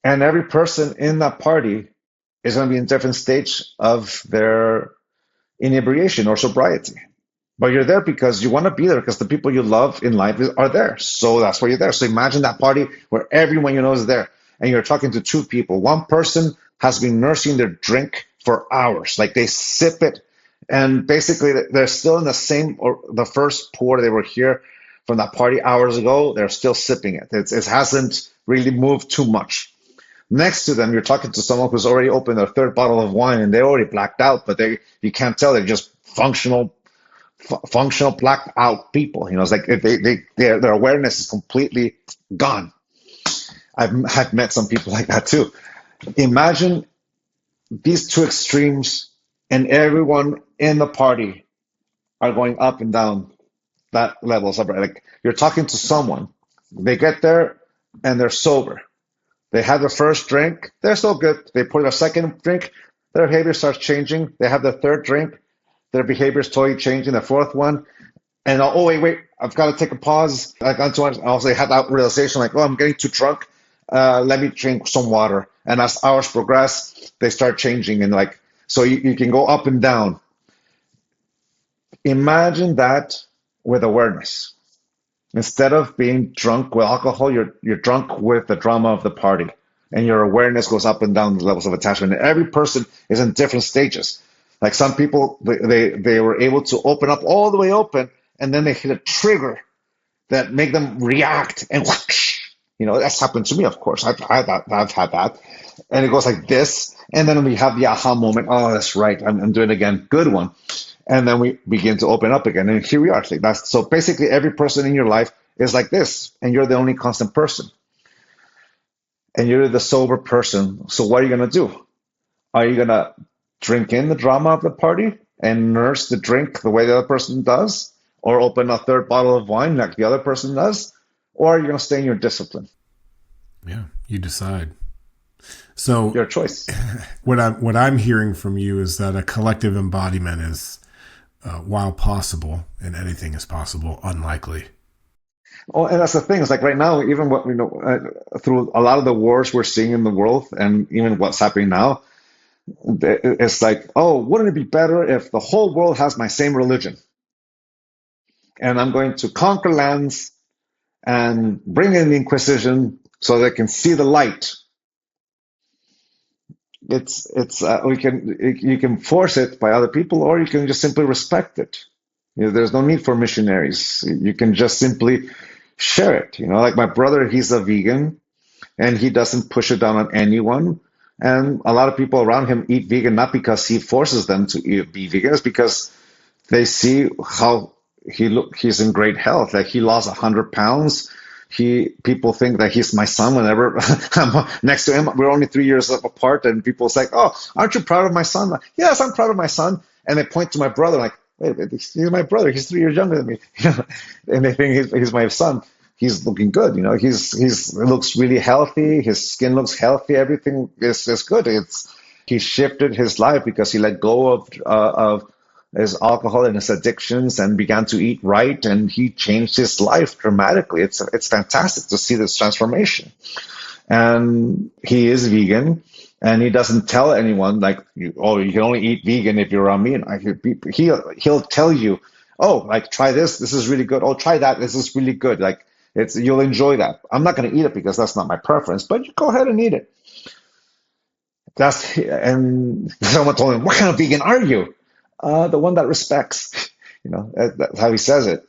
And every person in that party is going to be in a different stage of their inebriation or sobriety. But you're there because you want to be there, because the people you love in life are there. So that's why you're there. So imagine that party where everyone you know is there, and you're talking to two people. One person has been nursing their drink for hours. Like, they sip it, and basically they're still in the same, or the first pour they were here from that party hours ago, they're still sipping it. It hasn't really moved too much. Next to them, you're talking to someone who's already opened their third bottle of wine, and they're already blacked out, but you can't tell. They're just functional blacked out people. You know, it's like their awareness is completely gone. I've met some people like that too. Imagine these two extremes, and everyone in the party are going up and down that level. Like, you're talking to someone, they get there and they're sober. They have their first drink, they're still good. They put their second drink, their behavior starts changing. They have their third drink, their behavior is totally changing. The fourth one, and oh wait, I've got to take a pause. Also, they had that realization, like, oh, I'm getting too drunk. Let me drink some water. And as hours progress, they start changing, and like, so you can go up and down. Imagine that with awareness. Instead of being drunk with alcohol, you're drunk with the drama of the party, and your awareness goes up and down the levels of attachment. And every person is in different stages. Like, some people, they were able to open up all the way open, and then they hit a trigger that make them react, and whoosh, you know, that's happened to me, of course. I've had that. And it goes like this, and then we have the aha moment. Oh, that's right, I'm doing it again. Good one. And then we begin to open up again, and here we are. So basically, every person in your life is like this, and you're the only constant person. and you're the sober person. So what are you going to do? Are you going to drink in the drama of the party and nurse the drink the way the other person does? Or open a third bottle of wine like the other person does? Or are you going to stay in your discipline? Yeah, you decide. So your choice. What I'm hearing from you is that a collective embodiment is, while possible, and anything is possible, unlikely. Oh, and that's the thing. It's like right now, even what we know through a lot of the wars we're seeing in the world, and even what's happening now, it's like, oh, wouldn't it be better if the whole world has my same religion, and I'm going to conquer lands and bring in the Inquisition so they can see the light. You can force it by other people, or you can just simply respect it. There's no need for missionaries. You can just simply share it. Like my brother, he's a vegan, and he doesn't push it down on anyone. And a lot of people around him eat vegan not because he forces them to be vegan, it's because they see how he's in great health. Like he lost 100 pounds. People think that he's my son whenever I'm next to him. We're only 3 years apart, and people say, "Oh, aren't you proud of my son?" Like, yes, I'm proud of my son. And they point to my brother, like, "Wait, he's my brother. He's 3 years younger than me." And they think he's my son. He's looking good. He looks really healthy. His skin looks healthy. Everything is good. He shifted his life because he let go of his alcohol and his addictions and began to eat right, and he changed his life dramatically. It's fantastic to see this transformation. And he is vegan, and he doesn't tell anyone like, oh, you can only eat vegan if you're around me. And he'll tell you, oh, like, try this. This is really good. Oh, try that. This is really good. Like, you'll enjoy that. I'm not going to eat it because that's not my preference, but you go ahead and eat it. And someone told him, what kind of vegan are you? The one that respects. That's how he says it.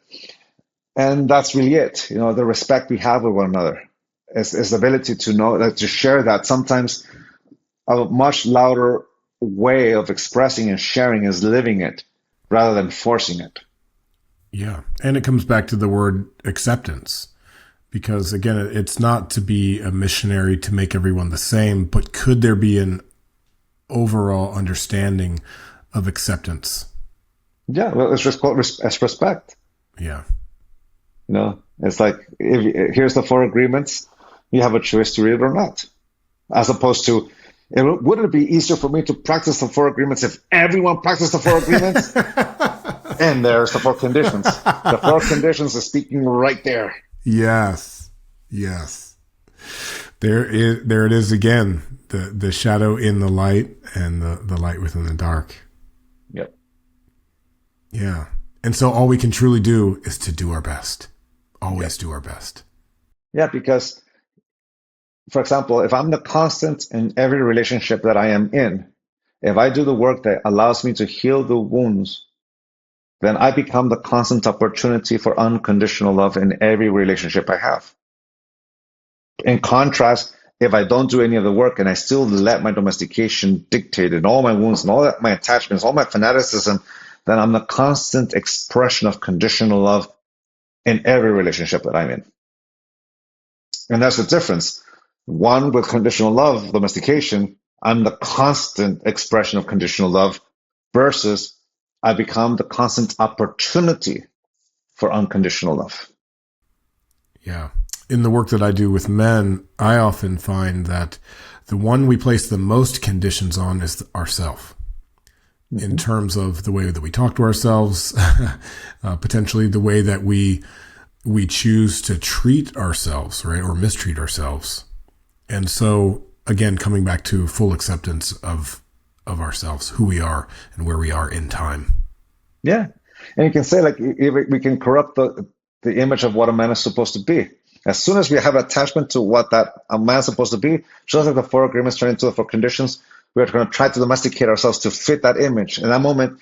And that's really it. The respect we have with one another is the ability to know that, to share that. Sometimes a much louder way of expressing and sharing is living it rather than forcing it. Yeah. And it comes back to the word acceptance, because again, it's not to be a missionary to make everyone the same, but could there be an overall understanding of acceptance? Yeah, well, it's respect. Yeah. It's like, here's the 4 agreements. You have a choice to read it or not. As opposed to, wouldn't it be easier for me to practice the 4 agreements if everyone practiced the 4 agreements? And there's the 4 conditions. The 4 conditions is speaking right there. Yes. There it is again. The shadow in the light and the light within the dark. Yep. Yeah. And so all we can truly do is to do our best. Always do our best. Yeah, because, for example, if I'm the constant in every relationship that I am in, if I do the work that allows me to heal the wounds, then I become the constant opportunity for unconditional love in every relationship I have. In contrast, if I don't do any of the work and I still let my domestication dictate and all my wounds and all my attachments, all my fanaticism, then I'm the constant expression of conditional love in every relationship that I'm in. And that's the difference. One with conditional love, domestication, I'm the constant expression of conditional love, versus I become the constant opportunity for unconditional love. Yeah. In the work that I do with men, I often find that the one we place the most conditions on is ourself. In terms of the way that we talk to ourselves, potentially the way that we choose to treat ourselves, right, or mistreat ourselves. And so, again, coming back to full acceptance of ourselves, who we are and where we are in time. Yeah. And you can say, like, we can corrupt the image of what a man is supposed to be. As soon as we have attachment to what that a man is supposed to be, just like the 4 agreements turn into the 4 conditions, we're going to try to domesticate ourselves to fit that image. In that moment,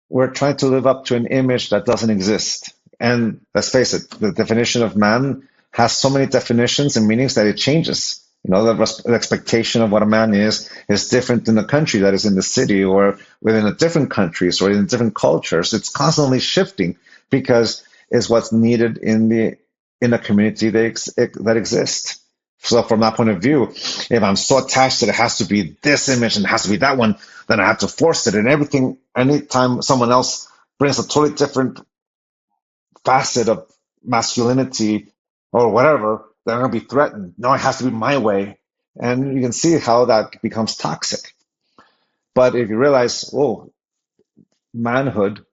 we're trying to live up to an image that doesn't exist. And let's face it, the definition of man has so many definitions and meanings that it changes. The expectation of what a man is different in the country that is in the city, or within a different countries or in different cultures. It's constantly shifting because it's what's needed in the community that exists. So from that point of view, if I'm so attached that it has to be this image and it has to be that one, then I have to force it. And everything, anytime someone else brings a totally different facet of masculinity or whatever, they're going to be threatened. No, it has to be my way. And you can see how that becomes toxic. But if you realize, oh, manhood,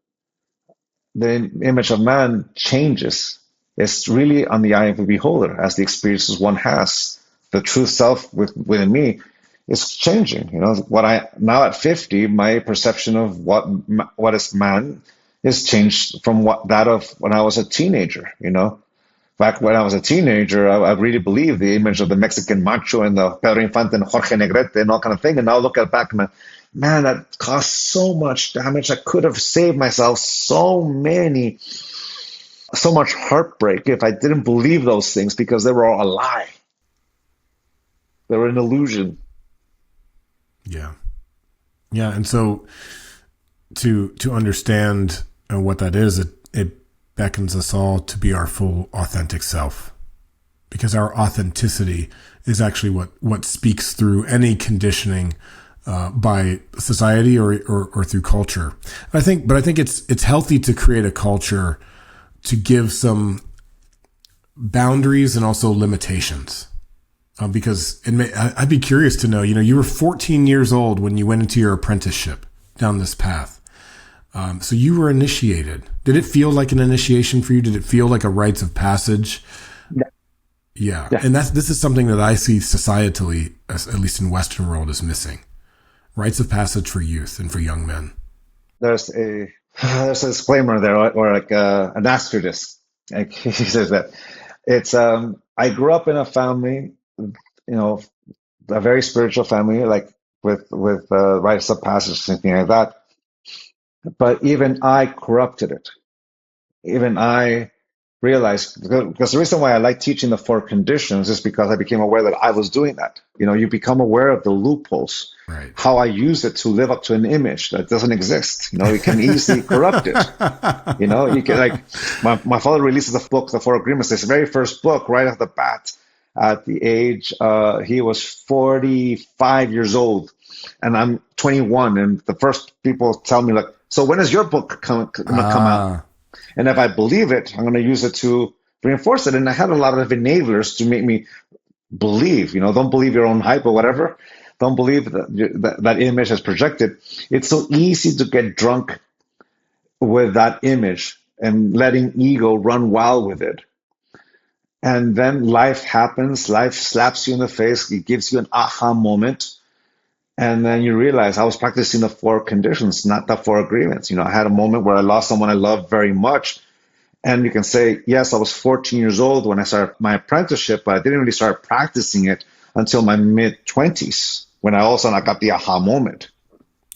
the image of man changes. It's really on the eye of the beholder as the experiences one has. The true self within me is changing. What I now at 50, my perception of what is man is changed from that of when I was a teenager. Back when I was a teenager, I really believed the image of the Mexican macho and the Pedro Infante and Jorge Negrete and all kind of thing. And now I look at back and man, that caused so much damage. I could have saved myself so much heartbreak if I didn't believe those things, because they were all a lie. They were an illusion. Yeah. Yeah. And so to understand what that is, it beckons us all to be our full authentic self, because our authenticity is actually what speaks through any conditioning by society or through culture. But I think it's healthy to create a culture to give some boundaries and also limitations. Because I'd be curious to know, you were 14 years old when you went into your apprenticeship down this path. So you were initiated. Did it feel like an initiation for you? Did it feel like a rites of passage? Yeah. And this is something that I see societally, at least in Western world, is missing. Rites of passage for youth and for young men. There's a disclaimer there, or like an asterisk. Like he says that it's I grew up in a family, a very spiritual family, like with rites of passage, something like that. But even I corrupted it. Even I realized, because the reason why I like teaching the 4 conditions is because I became aware that I was doing that. You become aware of the loopholes, right? How I use it to live up to an image that doesn't exist. You can easily corrupt it. You can, like, my father releases the book, The 4 Agreements, this very first book, right off the bat, at the age, he was 45 years old, and I'm 21. And the first people tell me, like, so when is your book come out? And if I believe it, I'm going to use it to reinforce it. And I had a lot of enablers to make me believe, don't believe your own hype or whatever. Don't believe that image is projected. It's so easy to get drunk with that image and letting ego run wild with it. And then life happens. Life slaps you in the face. It gives you an aha moment. And then you realize I was practicing the 4 conditions, not the 4 agreements. I had a moment where I lost someone I loved very much. And you can say, yes, I was 14 years old when I started my apprenticeship, but I didn't really start practicing it until my mid-20s, when I got the aha moment.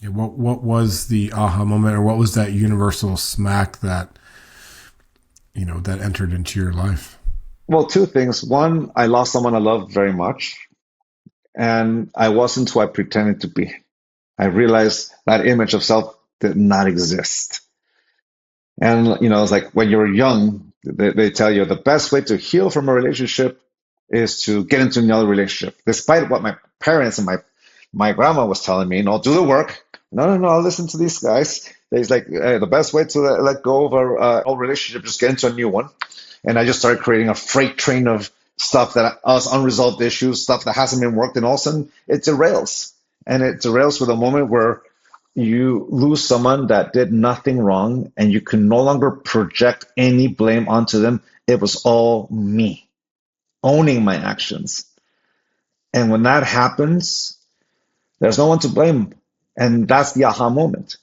Yeah, what was the aha moment, or what was that universal smack that entered into your life? Well, 2 things. One, I lost someone I loved very much. And I wasn't who I pretended to be. I realized that image of self did not exist. And, it's like when you're young, they tell you the best way to heal from a relationship is to get into another relationship. Despite what my parents and my grandma was telling me, do the work. No, I'll listen to these guys. It's like the best way to let go of an old relationship, just get into a new one. And I just started creating a freight train of stuff that was unresolved issues, stuff that hasn't been worked, and all of a sudden it derails. And it derails with a moment where you lose someone that did nothing wrong, and you can no longer project any blame onto them. It was all me, owning my actions. And when that happens, there's no one to blame. And that's the aha moment.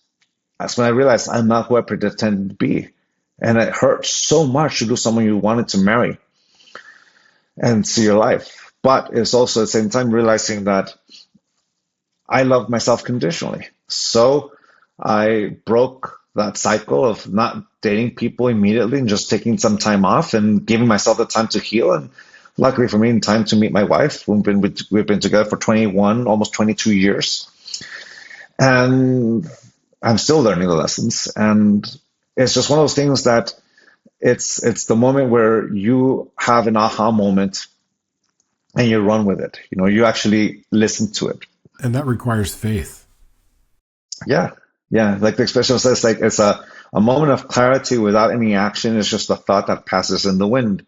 That's when I realized I'm not who I pretended to be. And it hurts so much to lose someone you wanted to marry and see your life. But it's also at the same time realizing that I love myself conditionally. So I broke that cycle of not dating people immediately and just taking some time off and giving myself the time to heal. And luckily for me, in time to meet my wife. We've been together for 21, almost 22 years. And I'm still learning the lessons. And it's just one of those things that it's the moment where you have an aha moment and you run with it. You actually listen to it. And that requires faith. Yeah. Yeah. Like the expression says, like it's a moment of clarity without any action is just a thought that passes in the wind.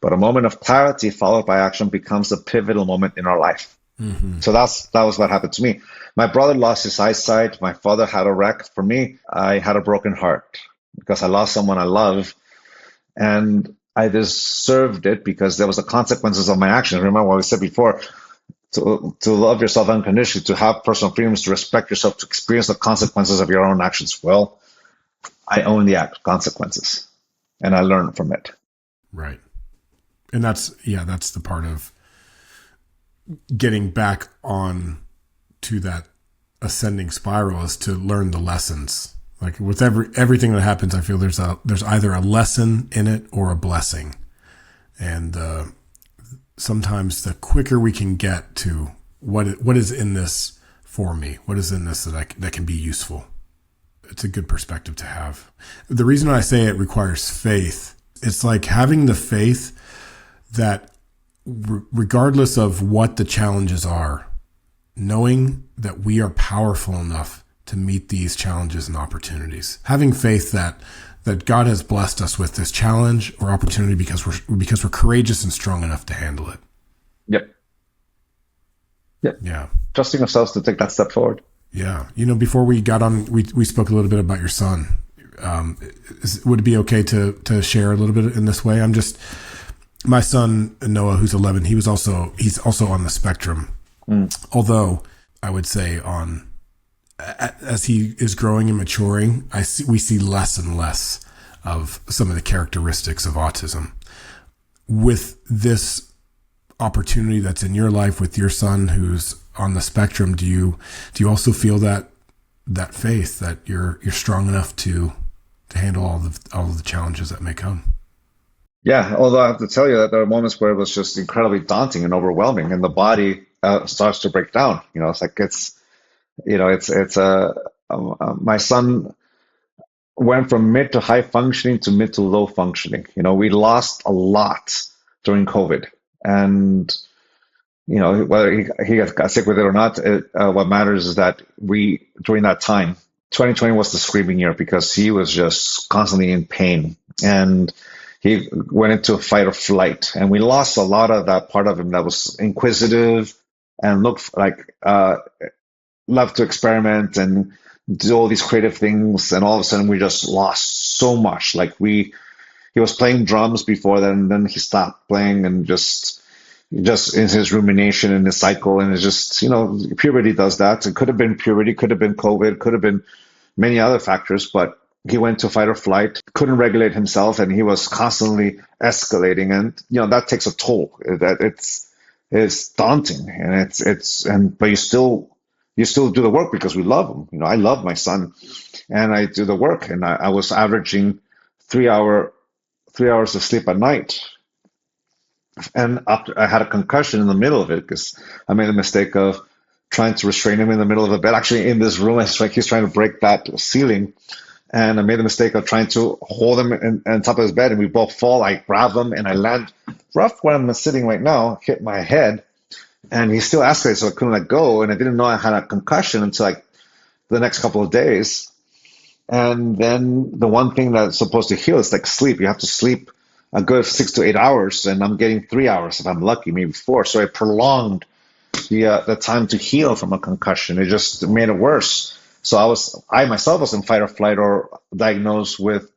But a moment of clarity followed by action becomes a pivotal moment in our life. Mm-hmm. So that was what happened to me. My brother lost his eyesight. My father had a wreck. For me, I had a broken heart because I lost someone I love, and I deserved it because there was the consequences of my actions. Remember what we said before, to love yourself unconditionally, to have personal freedoms, to respect yourself, to experience the consequences of your own actions. Well, I own the consequences, and I learned from it. Right. And that's the part of getting back on to that ascending spiral, is to learn the lessons. Like with everything that happens, I feel there's either a lesson in it or a blessing. And sometimes the quicker we can get to what is in this for me, what is in this that can be useful, it's a good perspective to have. The reason I say it requires faith, it's like having the faith that regardless of what the challenges are, knowing that we are powerful enough to meet these challenges and opportunities, having faith that God has blessed us with this challenge or opportunity because we're courageous and strong enough to handle it. Yep. Yeah. Trusting ourselves to take that step forward. Yeah. Before we got on, we spoke a little bit about your son. Would it be okay to share a little bit in this way? My son, Noah, who's 11, he's also on the spectrum. Although I would say as he is growing and maturing, we see less and less of some of the characteristics of autism. With this opportunity that's in your life with your son who's on the spectrum, do you also feel that faith that you're strong enough to handle all of the challenges that may come? Yeah, although I have to tell you that there are moments where it was just incredibly daunting and overwhelming, and the body starts to break down. It's like my son went from mid to high functioning to mid to low functioning. We lost a lot during COVID, and whether he got sick with it or not, what matters is that during that time, 2020 was the screaming year because he was just constantly in pain, and he went into fight or flight, and we lost a lot of that part of him that was inquisitive and looked like loved to experiment and do all these creative things. And all of a sudden, we just lost so much. Like he was playing drums before then he stopped playing and just in his rumination and his cycle. And it's just puberty does that. It could have been puberty, could have been COVID, could have been many other factors, but he went to fight or flight, couldn't regulate himself, and he was constantly escalating. And that takes a toll. That it's daunting, and but you still do the work because we love him. I love my son, and I do the work. And I was averaging 3 hours of sleep at night. And after I had a concussion in the middle of it because I made a mistake of trying to restrain him in the middle of the bed. Actually, in this room, it's like he's trying to break that ceiling. And I made the mistake of trying to hold him on top of his bed, and we both fall. I grab him, and I land rough where I'm sitting right now, hit my head, and he still escalated, so I couldn't let go. And I didn't know I had a concussion until like the next couple of days. And then the one thing that's supposed to heal is like sleep. You have to sleep a good 6 to 8 hours, and I'm getting 3 hours if I'm lucky, maybe 4. So I prolonged the time to heal from a concussion. It just made it worse. So I myself was in fight or flight or diagnosed with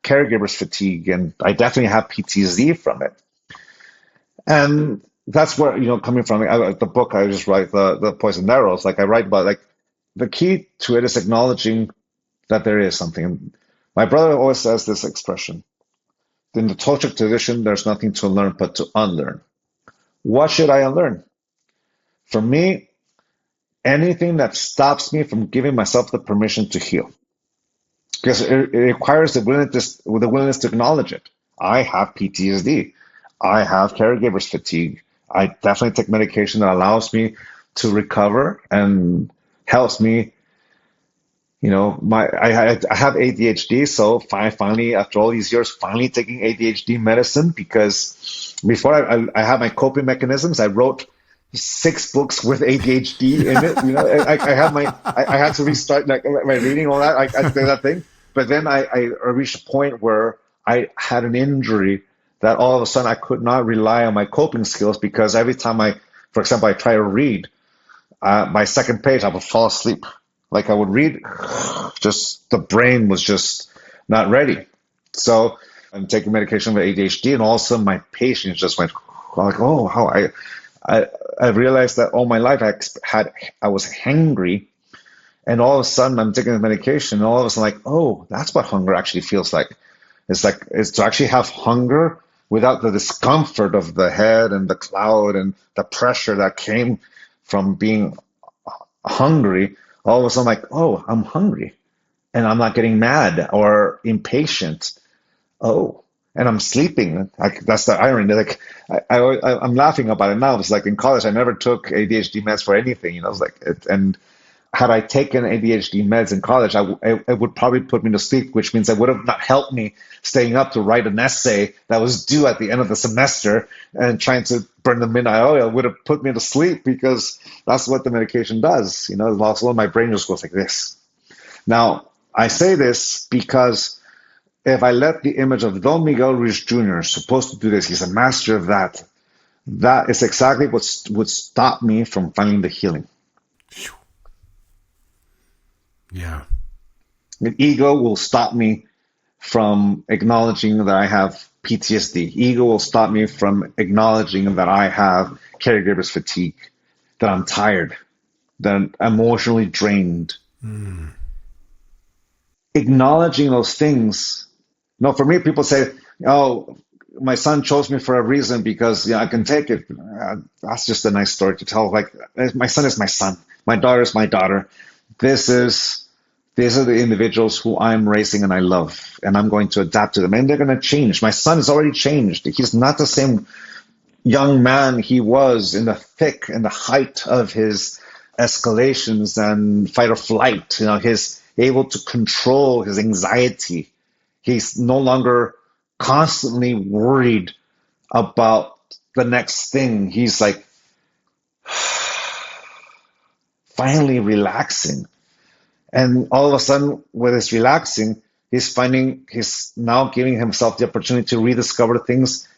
caregiver's fatigue, and I definitely have PTSD from it. And that's where, coming from the book I just write, the Poisoned Arrows, like I write about, like the key to it is acknowledging that there is something. My brother always says this expression: in the Toltec tradition, there's nothing to learn but to unlearn. What should I unlearn? For me, anything that stops me from giving myself the permission to heal. Because it requires the willingness to acknowledge it. I have PTSD. I have caregiver's fatigue. I definitely take medication that allows me to recover and helps me, I have ADHD, so finally, after all these years, finally taking ADHD medicine, because before I had my coping mechanisms. I wrote 6 books with ADHD in it. I had to restart my reading, all that. I did that thing, but then I reached a point where I had an injury that all of a sudden I could not rely on my coping skills, because every time for example, I try to read, my second page, I would fall asleep. Like I would read, just the brain was just not ready. So I'm taking medication for ADHD, and all of a sudden my patience just went like, oh, how I realized that all my life I was hangry, and all of a sudden I'm taking the medication, and all of a sudden like, oh, that's what hunger actually feels like. It's to actually have hunger without the discomfort of the head and the cloud and the pressure that came from being hungry. All of a sudden, like, oh, I'm hungry, and I'm not getting mad or impatient. Oh, and I'm sleeping. That's the irony. Like, I'm laughing about it now. It's like in college, I never took ADHD meds for anything. It's like, and had I taken ADHD meds in college, it would probably put me to sleep, which means it would have not helped me staying up to write an essay that was due at the end of the semester, and trying to burn the midnight oil would have put me to sleep, because that's what the medication does. Also my brain just goes like this. Now, I say this because if I let the image of Don Miguel Ruiz Jr., supposed to do this, he's a master of that. That is exactly what would stop me from finding the healing. Yeah. The ego will stop me from acknowledging that I have PTSD. Ego will stop me from acknowledging that I have caregiver's fatigue, that I'm tired, that I'm emotionally drained. Acknowledging those things. For me, people say, oh, my son chose me for a reason because I can take it. That's just a nice story to tell. Like, my son is my son. My daughter is my daughter. These are the individuals who I'm raising and I love, and I'm going to adapt to them, and they're going to change. My son has already changed. He's not the same young man he was in the thick and the height of his escalations and fight or flight. He's able to control his anxiety. He's no longer constantly worried about the next thing. He's like finally relaxing. And all of a sudden, with his relaxing, he's now giving himself the opportunity to rediscover things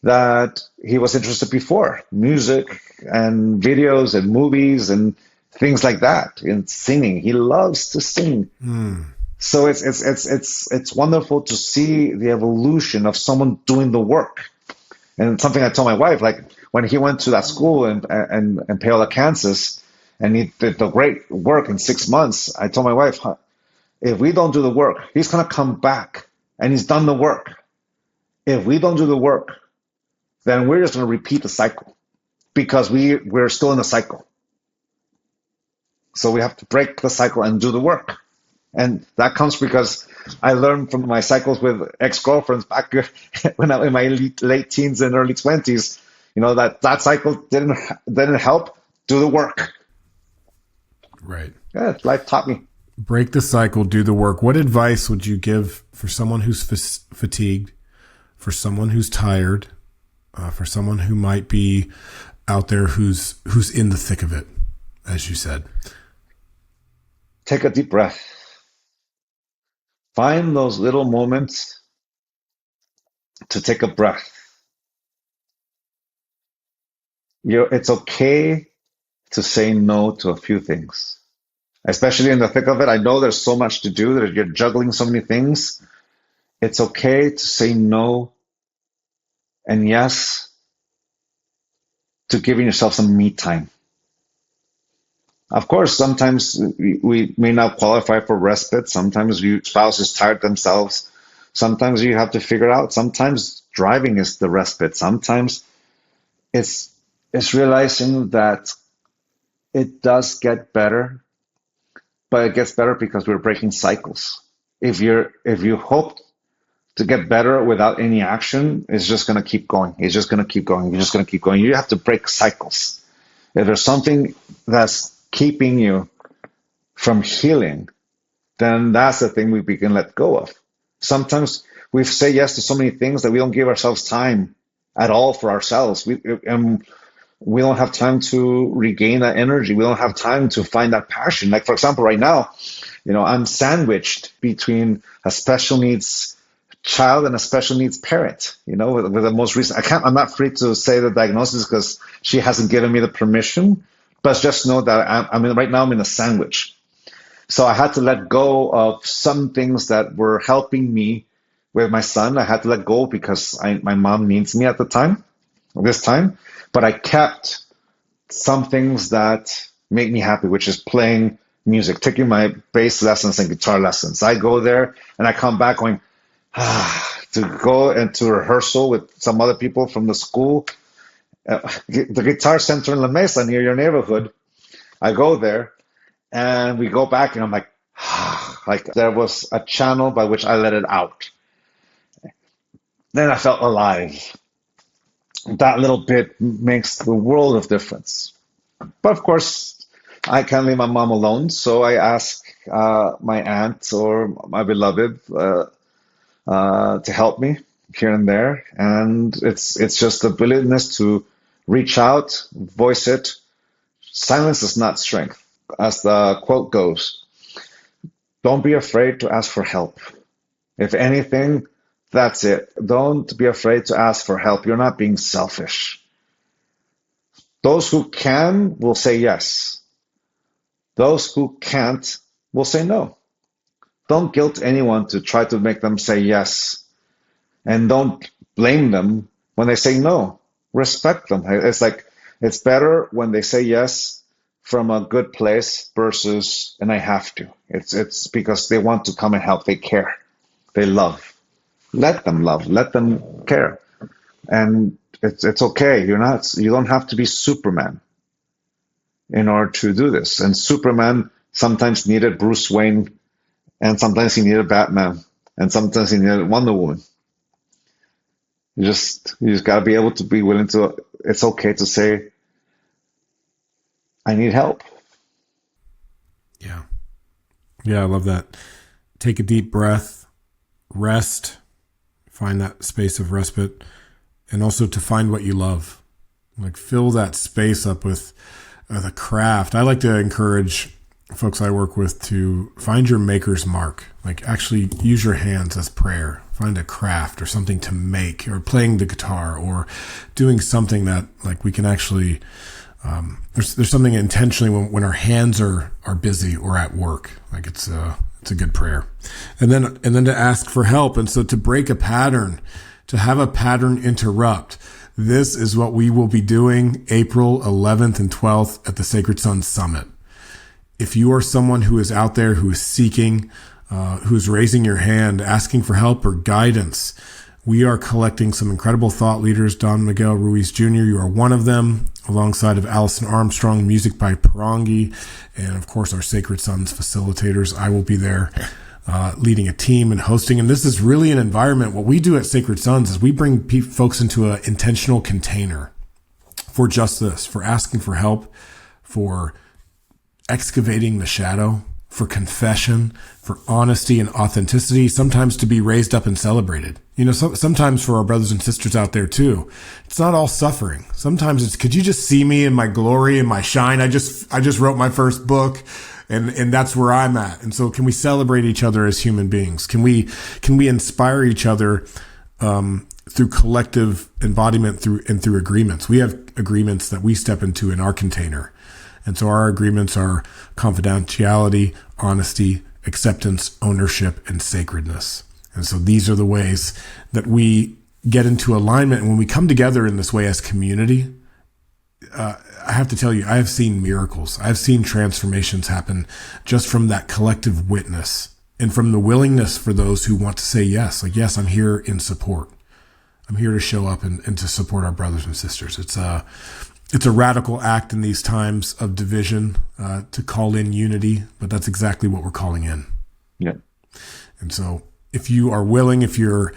that he was interested before, music and videos and movies and things like that, and singing. He loves to sing. So it's wonderful to see the evolution of someone doing the work. And something I told my wife, like when he went to that school in Paola, Kansas, and he did the great work in 6 months, I told my wife, if we don't do the work, he's going to come back, and he's done the work. If we don't do the work, then we're just going to repeat the cycle, because we're still in the cycle. So we have to break the cycle and do the work. And that comes because I learned from my cycles with ex-girlfriends back when I was in my late teens and early 20s, that cycle didn't help. Do the work. Right. Yeah, life taught me. Break the cycle, do the work. What advice would you give for someone who's fatigued, for someone who's tired, for someone who might be out there who's in the thick of it, as you said? Take a deep breath. Find those little moments to take a breath. It's okay to say no to a few things, especially in the thick of it. I know there's so much to do, that you're juggling so many things. It's okay to say no and yes to giving yourself some me time. Of course, sometimes we may not qualify for respite. Sometimes your spouse is tired themselves. Sometimes you have to figure out. Sometimes driving is the respite. Sometimes it's realizing that it does get better, but it gets better because we're breaking cycles. If you hope to get better without any action, it's just going to keep going. It's just going to keep going. You're just going to keep going. You have to break cycles. If there's something that's keeping you from healing, then that's the thing we can let go of. Sometimes we say yes to so many things that we don't give ourselves time at all for ourselves. We don't have time to regain that energy. We don't have time to find that passion. Like, for example, right now, I'm sandwiched between a special needs child and a special needs parent, with the most recent, I'm not free to say the diagnosis because she hasn't given me the permission, but just know that right now I'm in a sandwich. So I had to let go of some things that were helping me with my son. I had to let go because my mom needs me at this time, but I kept some things that make me happy, which is playing music, taking my bass lessons and guitar lessons. I go there and I come back going, to go into rehearsal with some other people from the school, the Guitar Center in La Mesa near your neighborhood. I go there and we go back and I'm like, like there was a channel by which I let it out. Then I felt alive. That little bit makes the world of difference. But of course, I can't leave my mom alone, so I ask my aunt or my beloved to help me here and there, and it's just the willingness to reach out, voice it. Silence is not strength, as the quote goes. Don't be afraid to ask for help. If anything, that's it. Don't be afraid to ask for help. You're not being selfish. Those who can will say yes. Those who can't will say no. Don't guilt anyone to try to make them say yes. And don't blame them when they say no. Respect them. It's like, it's better when they say yes from a good place versus, and I have to. It's because they want to come and help. They care. They love. Let them love. Let them care. And it's okay. You don't have to be Superman in order to do this. And Superman sometimes needed Bruce Wayne, and sometimes he needed Batman, and sometimes he needed Wonder Woman. You just got to be able to be willing to, it's okay to say, I need help. Yeah. Yeah, I love that. Take a deep breath, rest, find that space of respite, and also to find what you love. Like, fill that space up with the craft. I like to encourage folks I work with to find your maker's mark. Like, actually use your hands as prayer. Find a craft or something to make, or playing the guitar, or doing something that, like, we can actually, there's something intentionally when our hands are busy or at work. Like, it's a good prayer. And then to ask for help. And so to break a pattern, to have a pattern interrupt. This is what we will be doing April 11th and 12th at the Sacred Sons Summit. If you are someone who is out there, who is seeking, who's raising your hand, asking for help or guidance, we are collecting some incredible thought leaders. Don Miguel Ruiz Jr., you are one of them, alongside of Allison Armstrong, music by Parangi, and of course our Sacred Sons facilitators. I will be there leading a team and hosting. And this is really an environment. What we do at Sacred Sons is we bring folks into an intentional container for just this, for asking for help, for excavating the shadow, for confession, for honesty and authenticity, sometimes to be raised up and celebrated. Sometimes for our brothers and sisters out there too, it's not all suffering. Sometimes it's, could you just see me in my glory and my shine? I just wrote my first book, and that's where I'm at. And so can we celebrate each other as human beings? Can we inspire each other through collective embodiment through agreements? We have agreements that we step into in our container. And so our agreements are confidentiality, honesty, acceptance, ownership, and sacredness. And so these are the ways that we get into alignment. And when we come together in this way as community, I have to tell you, I have seen miracles. I've seen transformations happen just from that collective witness and from the willingness for those who want to say yes. Like, yes, I'm here in support. I'm here to show up and to support our brothers and sisters. It's a radical act in these times of division to call in unity, but that's exactly what we're calling in. Yeah. And so if you are willing, if you're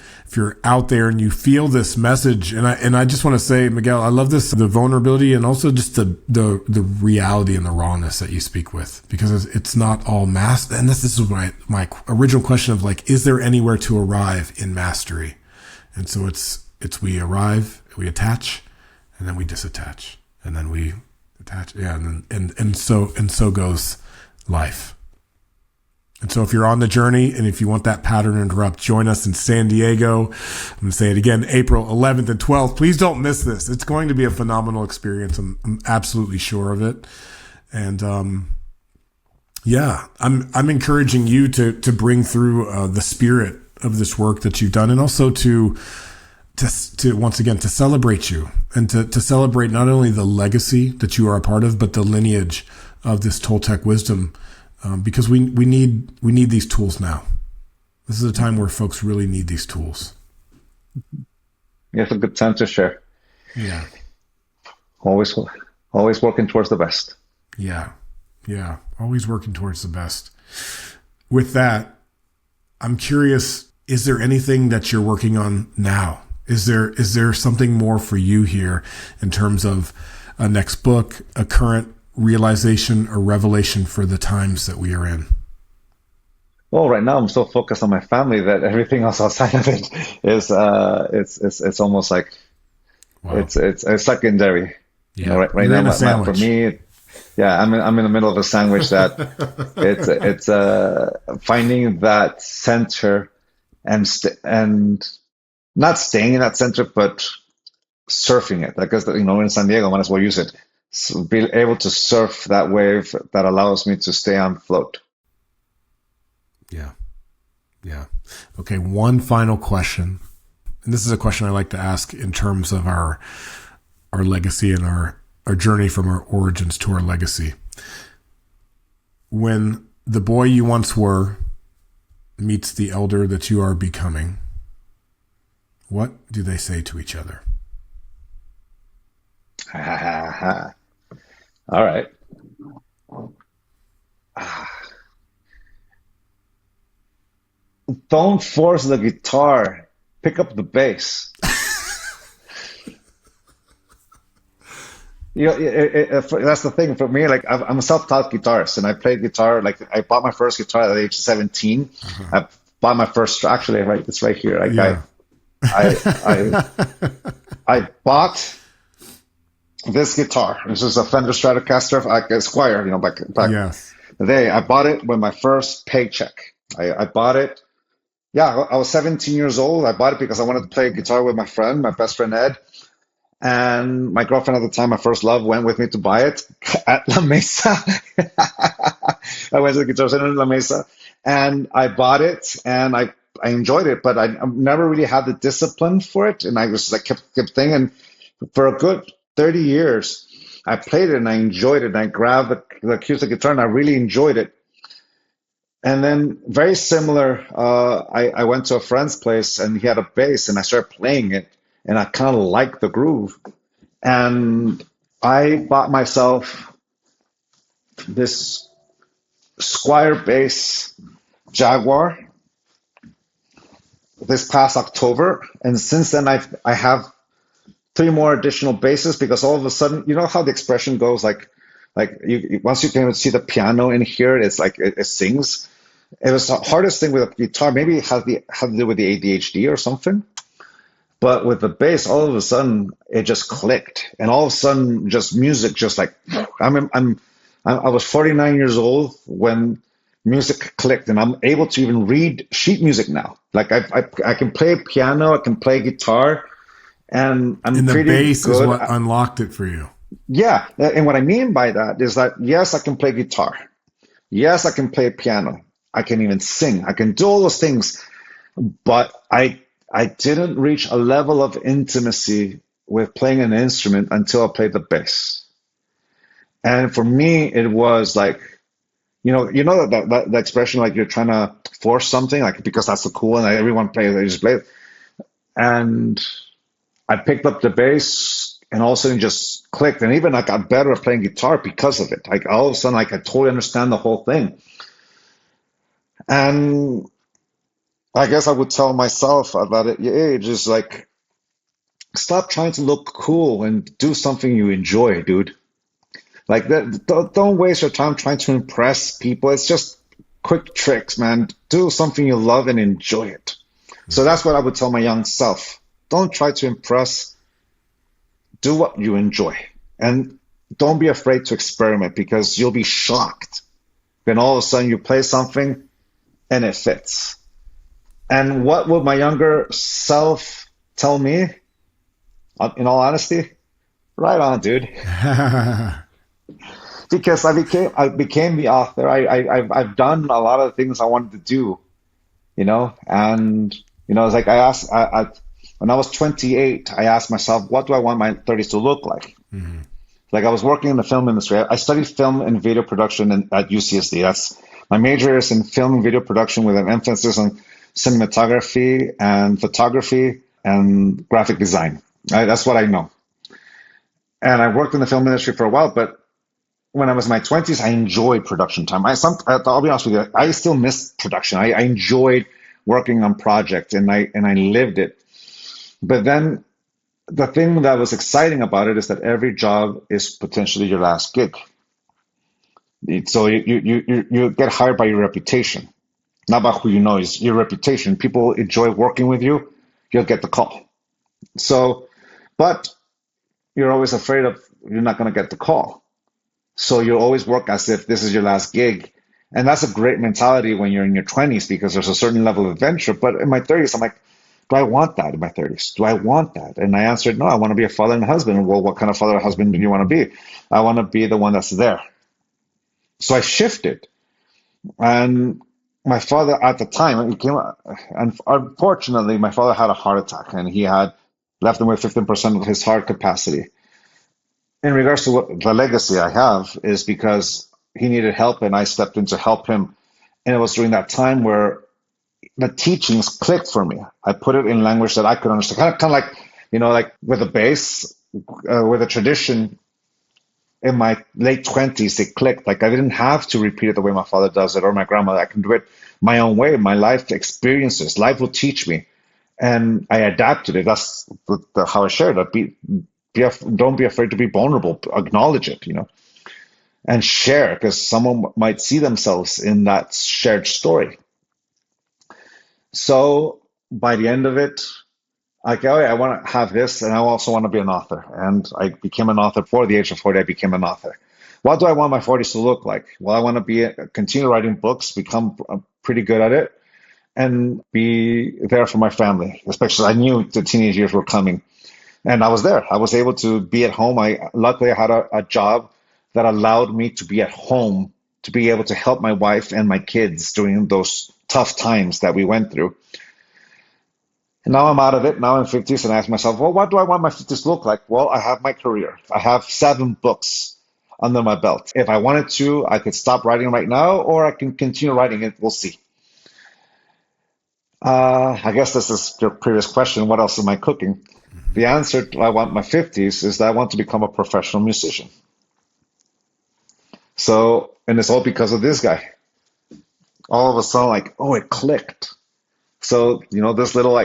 out there and you feel this message, and I just want to say, Miguel, I love this, the vulnerability and also just the reality and the rawness that you speak with, because it's not all masked. And this is my original question of like, is there anywhere to arrive in mastery? And so it's we arrive, we attach, and then we disattach, and then we attach. Yeah. And so goes life. And so if you're on the journey and if you want that pattern to interrupt, join us in San Diego. I'm going to say it again, April 11th and 12th. Please don't miss this. It's going to be a phenomenal experience. I'm absolutely sure of it. And, I'm encouraging you to bring through, the spirit of this work that you've done, and also to once again, to celebrate you and to celebrate not only the legacy that you are a part of, but the lineage of this Toltec wisdom. Because we need these tools now. This is a time where folks really need these tools. Yeah, it's a good time to share. Yeah. Always working towards the best. Yeah. Yeah. Always working towards the best. With that, I'm curious, is there anything that you're working on now? Is there something more for you here in terms of a next book, a current realization or revelation for the times that we are in? Well, right now I'm so focused on my family that everything else outside of it is it's almost like Wow. it's secondary. Yeah. You know, right You're in a now, sandwich. for me, yeah, I'm in the middle of a sandwich that it's finding that center and not staying in that center, but surfing it. Because in San Diego, I might as well use it. So be able to surf that wave that allows me to stay on float. Yeah. Yeah. Okay. One final question. And this is a question I like to ask in terms of our legacy and our journey from our origins to our legacy. When the boy you once were meets the elder that you are becoming, what do they say to each other? All right. Don't force the guitar. Pick up the bass. That's the thing for me. Like I'm a self-taught guitarist, and I played guitar. Like I bought my first guitar at the age of 17. I bought my first. Actually, right, it's right here. Like Yeah. I bought this guitar. This is a Fender Stratocaster, like a Squire. Back Yes. the day. I bought it with my first paycheck. I bought it. Yeah, I was 17 years old. I bought it because I wanted to play guitar with my friend, my best friend Ed. And my girlfriend at the time, my first love, went with me to buy it at La Mesa. I went to the Guitar Center in La Mesa, and I bought it, and I enjoyed it, but I never really had the discipline for it, and I was like kept thinking. And for a good 30 years, I played it, and I enjoyed it, and I grabbed the acoustic guitar, and I really enjoyed it. And then very similar, I went to a friend's place, and he had a bass, and I started playing it. And I kind of liked the groove. And I bought myself this Squire bass Jaguar this past October. And since then, I have 3 more additional basses, because all of a sudden, you know how the expression goes, like once you can see the piano and hear it, it's like it sings. It was the hardest thing with a guitar. Maybe it had to do with the ADHD or something. But with the bass, all of a sudden it just clicked, and all of a sudden, just music, just like I was 49 years old when music clicked, and I'm able to even read sheet music now. Like I can play piano, I can play guitar, and I'm And the pretty bass good. is what unlocked it for you. Yeah, and what I mean by that is that yes, I can play guitar, yes, I can play piano, I can even sing, I can do all those things, but I didn't reach a level of intimacy with playing an instrument until I played the bass. And for me, it was like, that expression, like you're trying to force something, like because that's so cool and everyone plays, they just play it. And I picked up the bass, and all of a sudden it just clicked. And even I got better at playing guitar because of it. Like all of a sudden, like I totally understand the whole thing. And I guess I would tell myself at that age is like, stop trying to look cool and do something you enjoy, dude. Like that, don't waste your time trying to impress people. It's just quick tricks, man. Do something you love and enjoy it. So that's what I would tell my young self. Don't try to impress. Do what you enjoy. And don't be afraid to experiment, because you'll be shocked when all of a sudden you play something and it fits. And what would my younger self tell me? In all honesty, right on, dude. Because I became the author. I've done a lot of the things I wanted to do, and it's like when I was 28, I asked myself, what do I want my 30s to look like? Mm-hmm. Like, I was working in the film industry. I studied film and video production at UCSD. That's my major is in film and video production with an emphasis on cinematography and photography and graphic design. That's what I know. And I worked in the film industry for a while, but when I was in my 20s, I enjoyed production time. I'll be honest with you, I still miss production. I enjoyed working on projects, and I lived it. But then the thing that was exciting about it is that every job is potentially your last gig. So you get hired by your reputation, not by who you know. It's your reputation. People enjoy working with you, you'll get the call. So, but you're always afraid of you're not going to get the call. So you always work as if this is your last gig. And that's a great mentality when you're in your 20s, because there's a certain level of adventure. But in my 30s, I'm like, do I want that in my 30s? Do I want that? And I answered, no, I want to be a father and husband. Well, what kind of father and husband do you want to be? I want to be the one that's there. So I shifted. And my father at the time, and unfortunately, my father had a heart attack, and he had left him with 15% of his heart capacity. In regards to what the legacy I have is because he needed help, and I stepped in to help him. And it was during that time where the teachings clicked for me. I put it in language that I could understand. Kind of like, like with a base, with a tradition. In my late 20s, it clicked. Like, I didn't have to repeat it the way my father does it or my grandmother. I can do it my own way. My life experiences, life will teach me, and I adapted it. That's how I shared it. Don't be afraid to be vulnerable. Acknowledge it, and share, because someone might see themselves in that shared story. So by the end of it, I want to have this, and I also want to be an author. And I became an author before the age of 40. I became an author. What do I want my 40s to look like? Well, I want to continue writing books, become pretty good at it, and be there for my family. Especially, I knew the teenage years were coming, and I was there. I was able to be at home. Luckily, I had a job that allowed me to be at home, to be able to help my wife and my kids during those tough times that we went through. And now I'm out of it. Now I'm 50s, and I ask myself, well, what do I want my 50s to look like? Well, I have my career. I have 7 books under my belt. If I wanted to, I could stop writing right now, or I can continue writing it. We'll see. I guess this is your previous question. What else am I cooking? The answer to I want my 50s is that I want to become a professional musician. So, and it's all because of this guy. All of a sudden, it clicked. So, this little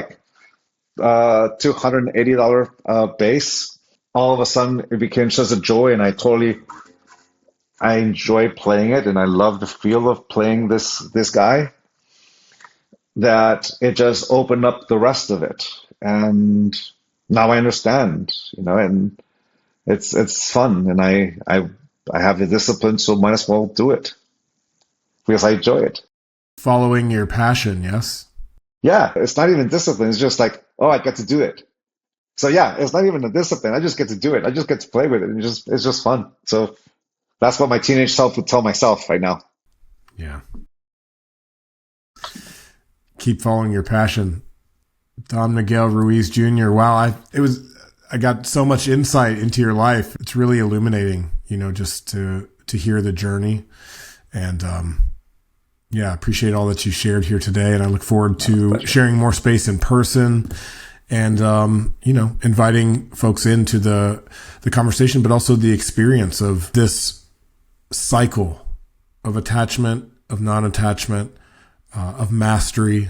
$280 bass, all of a sudden it became such a joy, and I enjoy playing it, and I love the feel of playing this guy, that it just opened up the rest of it. And now I understand, and it's fun, and I have the discipline, so might as well do it because I enjoy it. Following your passion, yes? Yeah, it's not even discipline. It's just like, oh, I get to do it. So yeah, it's not even a discipline. I just get to do it. I just get to play with it. It's just fun. So that's what my teenage self would tell myself right now. Yeah. Keep following your passion. Don Miguel Ruiz Jr. Wow, I got so much insight into your life. It's really illuminating, just to hear the journey. And yeah, appreciate all that you shared here today. And I look forward to sharing more space in person and, inviting folks into the conversation, but also the experience of this cycle of attachment, of non-attachment, of mastery,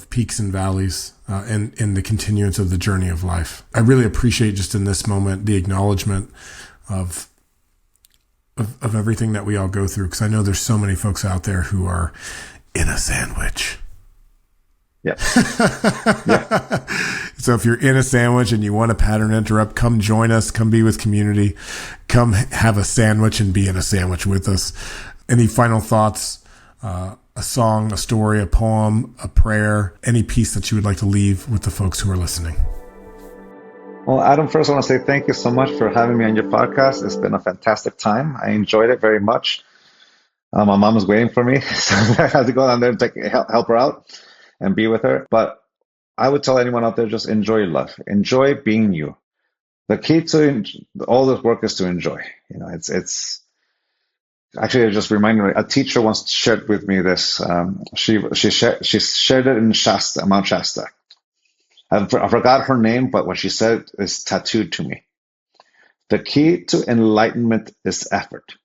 peaks and valleys, and in the continuance of the journey of life. I really appreciate just in this moment the acknowledgement of everything that we all go through, because I know there's so many folks out there who are in a sandwich. Yeah. So if you're in a sandwich and you want a pattern interrupt, come join us, come be with community, come have a sandwich and be in a sandwich with us. Any final thoughts? A song, a story, a poem, a prayer, any piece that you would like to leave with the folks who are listening? Well, Adam, first I want to say thank you so much for having me on your podcast. It's been a fantastic time. I enjoyed it very much. My mom was waiting for me, so I had to go down there and help her out and be with her. But I would tell anyone out there, just enjoy your life. Enjoy being you. The key to all this work is to enjoy. It's actually, it just reminded me, a teacher once shared with me this. She shared it in Shasta, Mount Shasta. I forgot her name, but what she said is tattooed to me. The key to enlightenment is effort.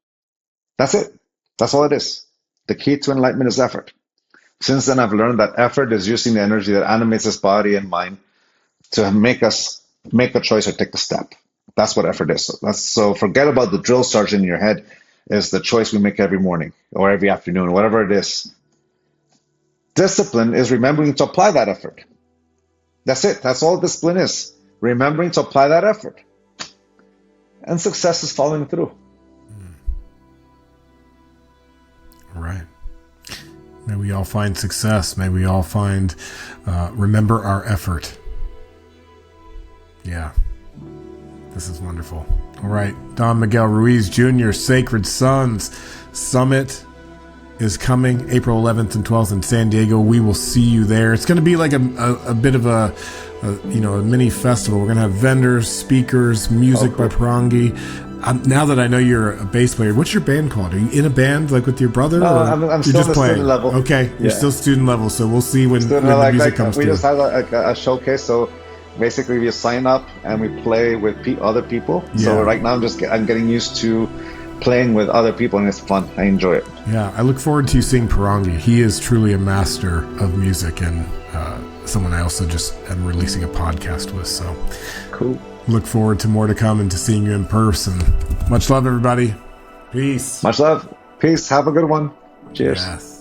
That's it. That's all it is. The key to enlightenment is effort. Since then, I've learned that effort is using the energy that animates this body and mind to make us make a choice or take a step. That's what effort is. So forget about the drill sergeant in your head. Is the choice we make every morning or every afternoon, whatever it is. Discipline is remembering to apply that effort. That's it. That's all discipline is. Remembering to apply that effort. And success is following through. All right. May we all find success. May we all find, remember our effort. Yeah. This is wonderful. All right. Don Miguel Ruiz Jr., Sacred Sons Summit is coming April 11th and 12th in San Diego. We will see you there. It's going to be like a bit of a mini festival. We're going to have vendors, speakers, music by Parangi. Now that I know you're a bass player, what's your band called? Are you in a band like with your brother? No, I'm still just playing? Student level. Okay, you're still student level, so we'll see when the music comes through. We just have a showcase, so basically we sign up and we play with other people. Yeah. So right now I'm getting used to playing with other people, and it's fun. I enjoy it. Yeah, I look forward to seeing Parangi. He is truly a master of music, and someone I also just am releasing a podcast with. So cool. Look forward to more to come and to seeing you in person. Much love, everybody. Peace. Much love. Peace. Have a good one. Cheers. Yes.